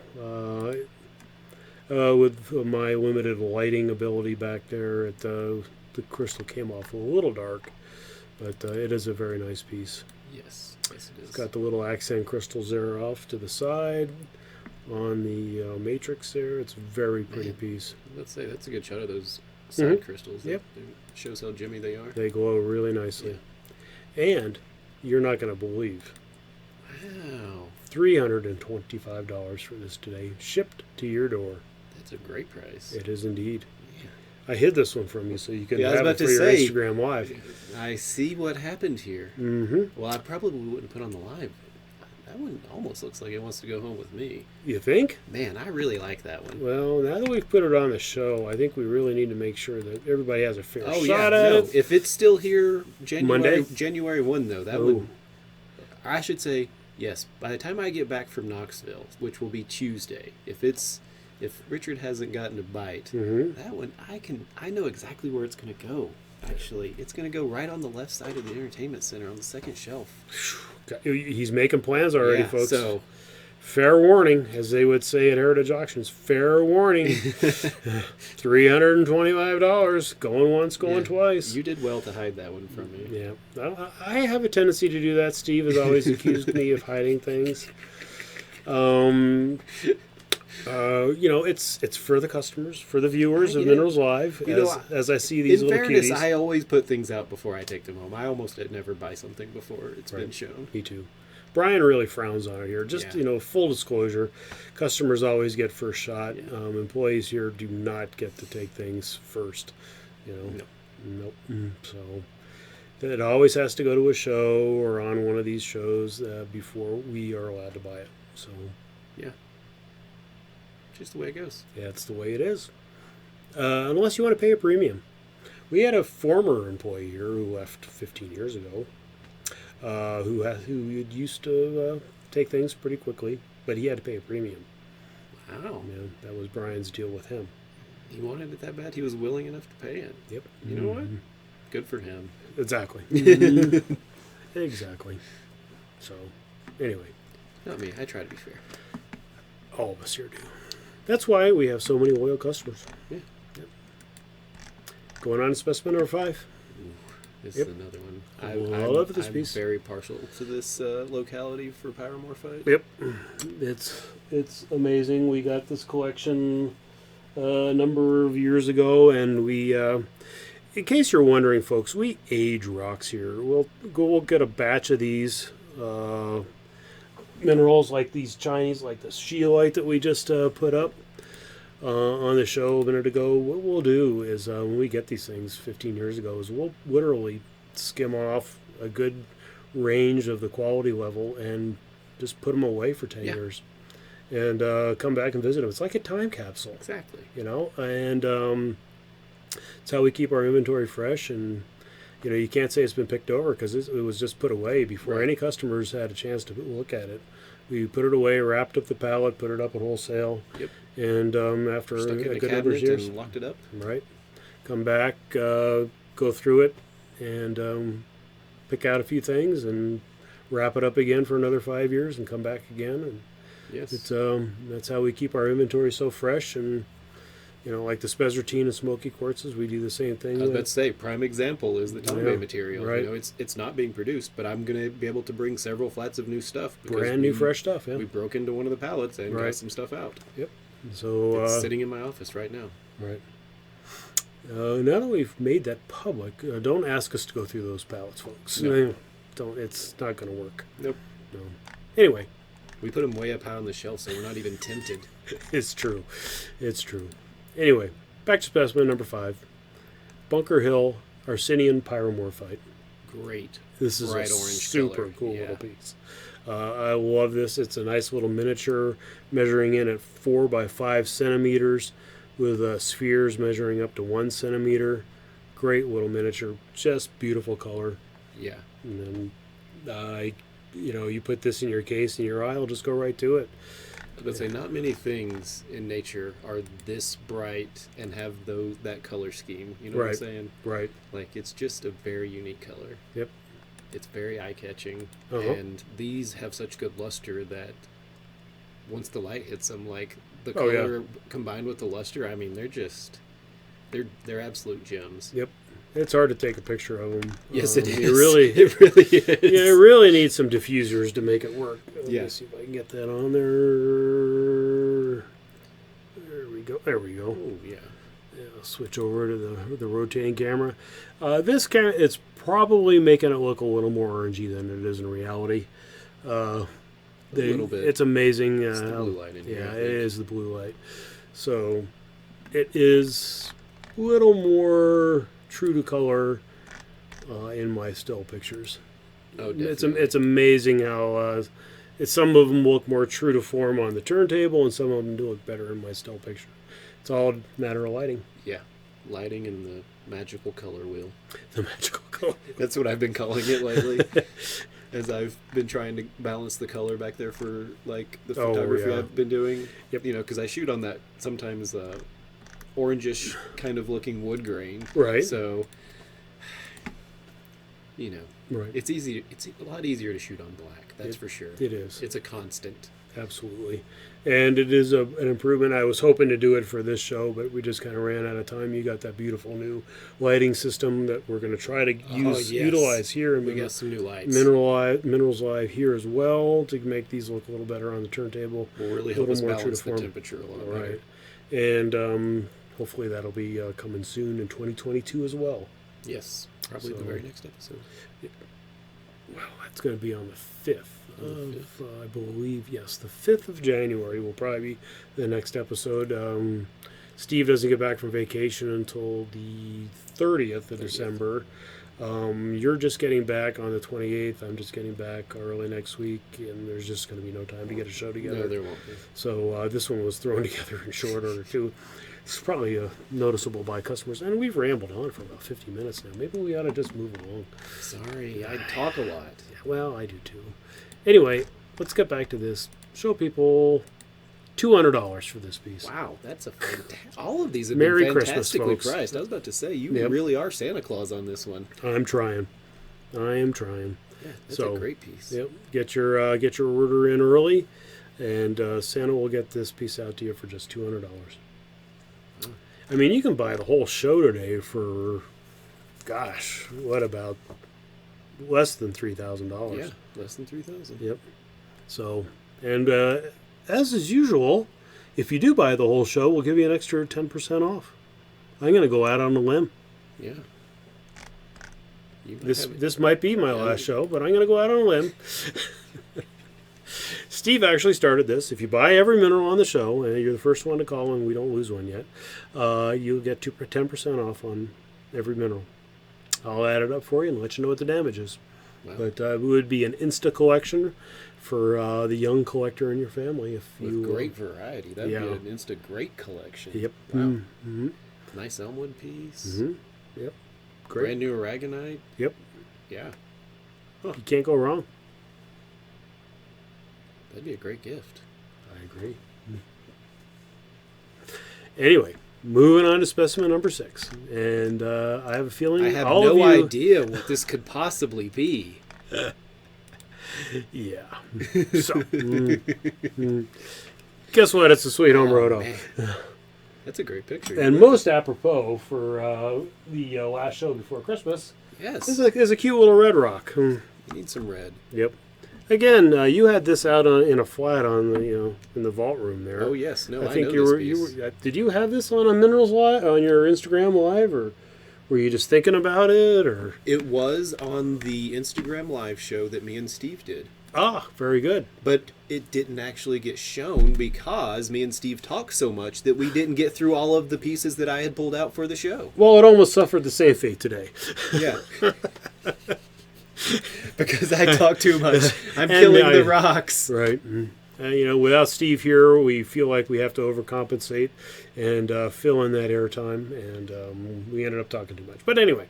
Speaker 1: with my limited lighting ability back there. The crystal came off a little dark, but it is a very nice piece.
Speaker 2: Yes, yes it is.
Speaker 1: It's got the little accent crystals there off to the side on the matrix there. It's a very pretty piece.
Speaker 2: Let's say that's a good shot of those side crystals.
Speaker 1: Yep.
Speaker 2: It shows how gemmy they are.
Speaker 1: They glow really nicely. Yeah. And you're not going to believe.
Speaker 2: Wow.
Speaker 1: $325 for this today, shipped to your door.
Speaker 2: That's a great price.
Speaker 1: It is indeed. I hid this one from you so you can
Speaker 2: have
Speaker 1: it for your Instagram Live.
Speaker 2: I see what happened here. Mm-hmm. Well, I probably wouldn't put on the live. That one almost looks like it wants to go home with me.
Speaker 1: You think?
Speaker 2: Man, I really like that one.
Speaker 1: Well, now that we've put it on the show, I think we really need to make sure that everybody has a fair shot
Speaker 2: at
Speaker 1: it.
Speaker 2: If it's still here
Speaker 1: Monday?
Speaker 2: January 1, though, that would... I should say, yes, by the time I get back from Knoxville, which will be Tuesday, if Richard hasn't gotten a bite, that one I know exactly where it's going to go. Actually, it's going to go right on the left side of the entertainment center on the second shelf.
Speaker 1: He's making plans already, folks.
Speaker 2: So
Speaker 1: fair warning, as they would say at Heritage Auctions. Fair warning. $325. Going once, going twice.
Speaker 2: You did well to hide that one from me.
Speaker 1: Yeah, I have a tendency to do that. Steve has always accused me of hiding things. It's for the customers, for the viewers of Minerals Live. As I see these little
Speaker 2: fairness,
Speaker 1: cuties.
Speaker 2: I always put things out before I take them home. I almost never buy something before it's been shown.
Speaker 1: Me too. Brian really frowns on it here. Just, full disclosure, customers always get first shot. Yeah. Employees here do not get to take things first. Nope. So it always has to go to a show or on one of these shows before we are allowed to buy it. So,
Speaker 2: yeah. Just the way it goes.
Speaker 1: Yeah, it's the way it is. Unless you want to pay a premium. We had a former employee here who left 15 years ago, who used to take things pretty quickly, but he had to pay a premium.
Speaker 2: Wow.
Speaker 1: Yeah, that was Brian's deal with him.
Speaker 2: He wanted it that bad. He was willing enough to pay it.
Speaker 1: Yep.
Speaker 2: You know what? Good for him.
Speaker 1: Exactly. Exactly. So, anyway.
Speaker 2: Not me. I try to be fair.
Speaker 1: All of us here do. That's why we have so many loyal customers.
Speaker 2: Yeah.
Speaker 1: Yep. Going on to specimen number 5.
Speaker 2: Ooh, this is another one.
Speaker 1: I love this piece.
Speaker 2: I'm very partial to this locality for Pyromorphite.
Speaker 1: Yep. It's amazing. We got this collection a number of years ago, and we, in case you're wondering, folks, we age rocks here. We'll get a batch of these minerals like these Chinese, like the Sheolite that we just put up on the show a minute ago. What we'll do is when we get these things 15 years ago is we'll literally skim off a good range of the quality level and just put them away for 10 years and come back and visit them. It's like a time capsule.
Speaker 2: Exactly.
Speaker 1: And it's how we keep our inventory fresh. And you can't say it's been picked over because it was just put away before any customers had a chance to look at it. We put it away, wrapped up the pallet, put it up at wholesale. Yep. And after
Speaker 2: stuck it in
Speaker 1: a
Speaker 2: a
Speaker 1: good number of years,
Speaker 2: and locked it up.
Speaker 1: Right. Come back, go through it, and pick out a few things and wrap it up again for another 5 years and come back again. And it's that's how we keep our inventory so fresh. And like the spezartine and smoky quartzes, we do the same thing.
Speaker 2: I was about to say, prime example is the Tombe material.
Speaker 1: Right.
Speaker 2: It's not being produced, but I'm going to be able to bring several flats of new stuff.
Speaker 1: Brand new, fresh stuff, yeah.
Speaker 2: We broke into one of the pallets and got some stuff out.
Speaker 1: Yep. So
Speaker 2: it's sitting in my office right now.
Speaker 1: Right. Now that we've made that public, don't ask us to go through those pallets, folks.
Speaker 2: No.
Speaker 1: Don't. It's not going to work.
Speaker 2: Nope.
Speaker 1: No. Anyway.
Speaker 2: We put them way up high on the shelf, so we're not even tempted.
Speaker 1: It's true. It's true. Anyway, back to specimen number 5. Bunker Hill Arsenian Pyromorphite.
Speaker 2: Great.
Speaker 1: This is
Speaker 2: bright
Speaker 1: a
Speaker 2: orange
Speaker 1: super
Speaker 2: color.
Speaker 1: cool little piece. I love this. It's a nice little miniature, measuring in at 4 by 5 centimeters with spheres measuring up to 1 centimeter. Great little miniature, just beautiful color.
Speaker 2: Yeah.
Speaker 1: And then, you put this in your case and your eye will just go right to it.
Speaker 2: I would say not many things in nature are this bright and have that color scheme. You know what I'm saying?
Speaker 1: Right.
Speaker 2: Like, it's just a very unique color.
Speaker 1: Yep.
Speaker 2: It's very eye-catching. And these have such good luster that once the light hits them, like, the color combined with the luster, I mean, they're absolute gems.
Speaker 1: Yep. It's hard to take a picture of them.
Speaker 2: Yes, it is.
Speaker 1: It really is. Yeah, it really needs some diffusers to make it work. Let me see if I can get that on there. There we go.
Speaker 2: Oh, yeah.
Speaker 1: I'll switch over to the rotating camera. This camera, it's probably making it look a little more orangey than it is in reality.
Speaker 2: A little bit.
Speaker 1: It's amazing.
Speaker 2: It's the blue light in here.
Speaker 1: Yeah, it is the blue light. So it is a little more true to color in my still pictures.
Speaker 2: Oh, definitely.
Speaker 1: It's amazing how some of them look more true to form on the turntable, and some of them do look better in my still picture. It's all a matter of lighting.
Speaker 2: Yeah, lighting and the magical color wheel.
Speaker 1: The magical color wheel.
Speaker 2: That's what I've been calling it lately. As I've been trying to balance the color back there for, like, the photography I've been doing.
Speaker 1: Yep.
Speaker 2: Because I shoot on that sometimes orangish kind of looking wood grain.
Speaker 1: Right.
Speaker 2: So,
Speaker 1: right.
Speaker 2: It's a lot easier to shoot on black. That's for sure.
Speaker 1: It is.
Speaker 2: It's a constant.
Speaker 1: Absolutely. And it is an improvement. I was hoping to do it for this show, but we just kind of ran out of time. You got that beautiful new lighting system that we're going to try to utilize here. And
Speaker 2: we got some new lights.
Speaker 1: Minerals Live here as well to make these look a little better on the turntable.
Speaker 2: Will really help us balance the temperature a little better.
Speaker 1: And hopefully that'll be coming soon in 2022 as well.
Speaker 2: Yes, probably the very next episode.
Speaker 1: Well, that's going to be on the 5th. I believe, yes, the 5th of January will probably be the next episode. Steve doesn't get back from vacation until the 30th of December. You're just getting back on the 28th. I'm just getting back early next week, and there's just going to be no time to get a show together.
Speaker 2: No, there won't be.
Speaker 1: So this one was thrown together in short order, too. It's probably noticeable by customers. And we've rambled on for about 50 minutes now. Maybe we ought to just move along.
Speaker 2: Sorry, I talk a lot.
Speaker 1: Yeah, well, I do, too. Anyway, let's get back to this. Show people $200 for this piece.
Speaker 2: Wow, that's a fantastic... All of these have
Speaker 1: Merry
Speaker 2: been fantastically
Speaker 1: Christmas,
Speaker 2: priced. I was about to say, you really are Santa Claus on this one.
Speaker 1: I'm trying. I am trying.
Speaker 2: Yeah, that's a great piece.
Speaker 1: Yep. Get your order in early, and Santa will get this piece out to you for just $200. Oh. I mean, you can buy the whole show today for, gosh, what about less than $3,000?
Speaker 2: Yeah, less than $3,000.
Speaker 1: Yep. So, and as is usual, if you do buy the whole show, we'll give you an extra 10% off. I'm going to go out on a limb.
Speaker 2: Yeah.
Speaker 1: This might be my last show, but I'm going to go out on a limb. Steve actually started this. If you buy every mineral on the show, and you're the first one to call, and we don't lose one yet, you'll get 10% off on every mineral. I'll add it up for you and let you know what the damage is. Wow. But it would be an Insta collection for the young collector in your family.
Speaker 2: With great variety. That'd be an Insta great collection.
Speaker 1: Yep.
Speaker 2: Wow.
Speaker 1: Mm-hmm.
Speaker 2: Nice elmwood piece.
Speaker 1: Mm-hmm. Yep. Great.
Speaker 2: Brand new Aragonite.
Speaker 1: Yep.
Speaker 2: Yeah.
Speaker 1: Huh. You can't go wrong.
Speaker 2: That'd be a great gift.
Speaker 1: I agree. Anyway, moving on to specimen number 6. And I have a feeling
Speaker 2: I have no idea what this could possibly be.
Speaker 1: Yeah. So, guess what? It's a Sweet Home Roto.
Speaker 2: That's a great picture.
Speaker 1: And most apropos for the last show before Christmas.
Speaker 2: Yes.
Speaker 1: Is a cute little red rock.
Speaker 2: You need some red.
Speaker 1: Yep. Again, you had this out in a flat on the in the vault room there.
Speaker 2: Oh yes, no,
Speaker 1: I think you were. Did you have this on a Minerals Live on your Instagram Live, or were you just thinking about it, or?
Speaker 2: It was on the Instagram Live show that me and Steve did.
Speaker 1: Ah, very good.
Speaker 2: But it didn't actually get shown because me and Steve talked so much that we didn't get through all of the pieces that I had pulled out for the show.
Speaker 1: Well, it almost suffered the same fate today.
Speaker 2: Yeah. Because I talk too much. I'm killing the rocks.
Speaker 1: Right. without Steve here, we feel like we have to overcompensate and fill in that airtime, and we ended up talking too much. But anyway,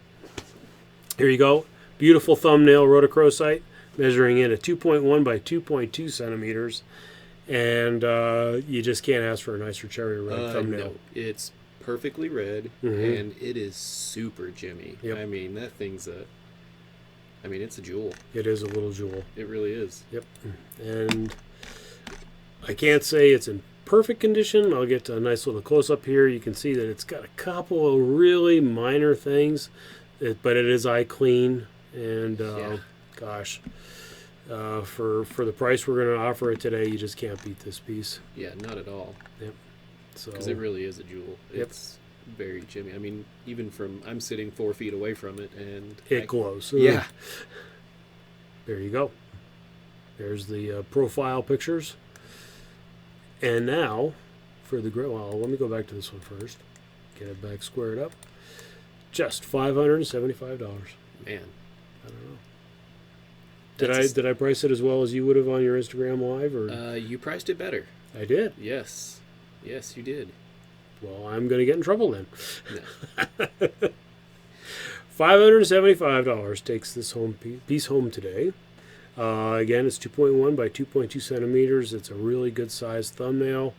Speaker 1: here you go. Beautiful thumbnail rhodochrosite, measuring in at 2.1 by 2.2 centimeters, and you just can't ask for a nicer cherry red thumbnail.
Speaker 2: No, it's perfectly red, and it is super Jimmy.
Speaker 1: Yep.
Speaker 2: I mean, that thing's it's a jewel.
Speaker 1: It is a little jewel.
Speaker 2: It really is.
Speaker 1: Yep. And I can't say it's in perfect condition. I'll get to a nice little close-up here. You can see that it's got a couple of really minor things, but it is eye clean. And gosh, for the price we're going to offer it today, you just can't beat this piece.
Speaker 2: Yeah, not at all.
Speaker 1: Yep. So
Speaker 2: because it really is a jewel.
Speaker 1: Yep.
Speaker 2: It's very Jimmy. I mean, even I'm sitting 4 feet away from it, and
Speaker 1: it glows.
Speaker 2: Yeah.
Speaker 1: There you go. There's the profile pictures. And now, for the grill, well, let me go back to this one first. Get it back squared up. Just $575.
Speaker 2: Man.
Speaker 1: I don't know. Did I price it as well as you would have on your Instagram Live? Or
Speaker 2: you priced it better.
Speaker 1: I did.
Speaker 2: Yes. Yes, you did.
Speaker 1: Well, I'm going to get in trouble then.
Speaker 2: No.
Speaker 1: $575 takes this piece home today. Again, it's 2.1 by 2.2 centimeters. It's a really good sized thumbnail.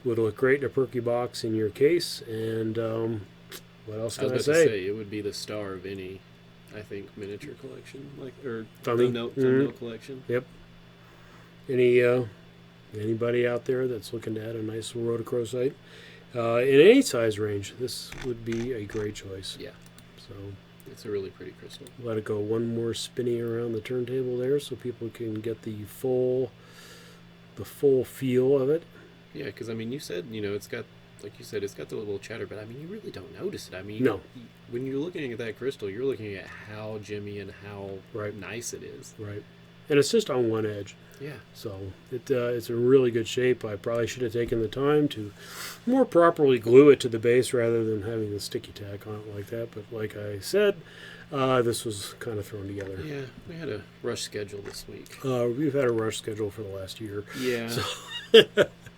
Speaker 1: Would look great in a perky box in your case. And what else can I say?
Speaker 2: I was about to say, it would be the star of any, I think, miniature collection, or thumbnail collection.
Speaker 1: Yep. Anybody out there that's looking to add a nice rhodochrosite in any size range, this would be a great choice.
Speaker 2: Yeah.
Speaker 1: So
Speaker 2: it's a really pretty crystal.
Speaker 1: Let it go one more spinny around the turntable there, so people can get the full feel of it.
Speaker 2: Yeah, because I mean, you said it's got, like you said, it's got the little chatter, but I mean, you really don't notice it. I mean,
Speaker 1: no.
Speaker 2: When you're looking at that crystal, you're looking at how Jimmy and how nice it is.
Speaker 1: Right. And it's just on one edge.
Speaker 2: Yeah.
Speaker 1: So it's in really good shape. I probably should have taken the time to more properly glue it to the base rather than having the sticky tack on it like that. But like I said, this was kind of thrown together.
Speaker 2: Yeah, we had a rush schedule this week.
Speaker 1: We've had a rush schedule for the last year.
Speaker 2: Yeah.
Speaker 1: So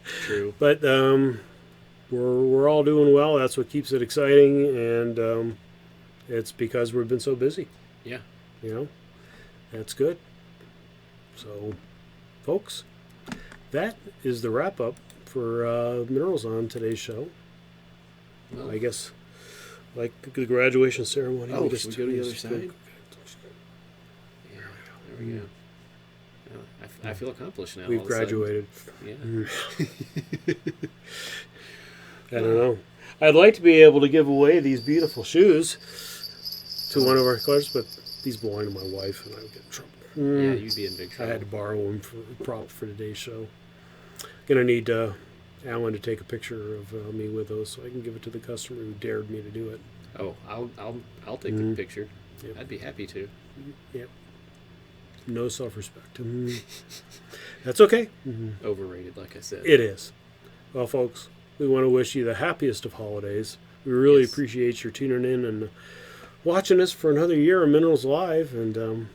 Speaker 2: True.
Speaker 1: But we're all doing well. That's what keeps it exciting, and it's because we've been so busy.
Speaker 2: Yeah.
Speaker 1: That's good. So, folks, that is the wrap-up for Minerals on today's show. Well, I guess, like the graduation ceremony.
Speaker 2: Oh, should we go to the other side? Yeah, there we go. I feel accomplished now.
Speaker 1: We've graduated.
Speaker 2: Yeah.
Speaker 1: I don't know. I'd like to be able to give away these beautiful shoes to one of our colors, but these belong to my wife, and I would get in trouble.
Speaker 2: Yeah, you'd be in big trouble.
Speaker 1: I had to borrow them for the prop for today's show. Gonna need Alan to take a picture of me with those, so I can give it to the customer who dared me to do it.
Speaker 2: Oh, I'll take the picture. Yep. I'd be happy to.
Speaker 1: Yep. No self-respect. That's okay.
Speaker 2: Overrated, like I said.
Speaker 1: It is. Well, folks, we want to wish you the happiest of holidays. We really appreciate your tuning in and watching us for another year of Minerals Live, and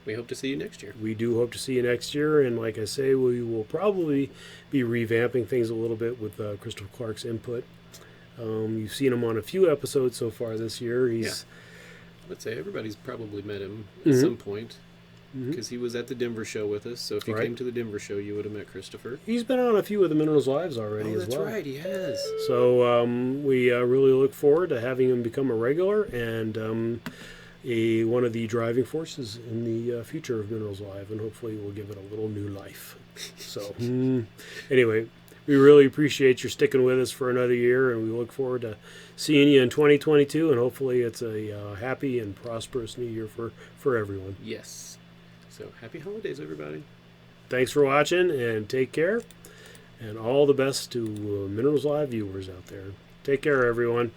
Speaker 2: we hope to see you next year.
Speaker 1: We do hope to see you next year, and like I say, we will probably be revamping things a little bit with Christopher Clark's input. You've seen him on a few episodes so far this year.
Speaker 2: Let's say everybody's probably met him at some point, because he was at the Denver show with us. So if you came to the Denver show, you would have met Christopher.
Speaker 1: He's been on a few of the Minerals Lives already as well.
Speaker 2: That's right, he has.
Speaker 1: So we really look forward to having him become a regular and one of the driving forces in the future of Minerals Live, and hopefully we'll give it a little new life. So anyway, we really appreciate your sticking with us for another year, and we look forward to seeing you in 2022, and hopefully it's a happy and prosperous new year for everyone.
Speaker 2: Yes. So happy holidays, everybody.
Speaker 1: Thanks for watching, and take care, and all the best to Minerals Live viewers out there. Take care, everyone.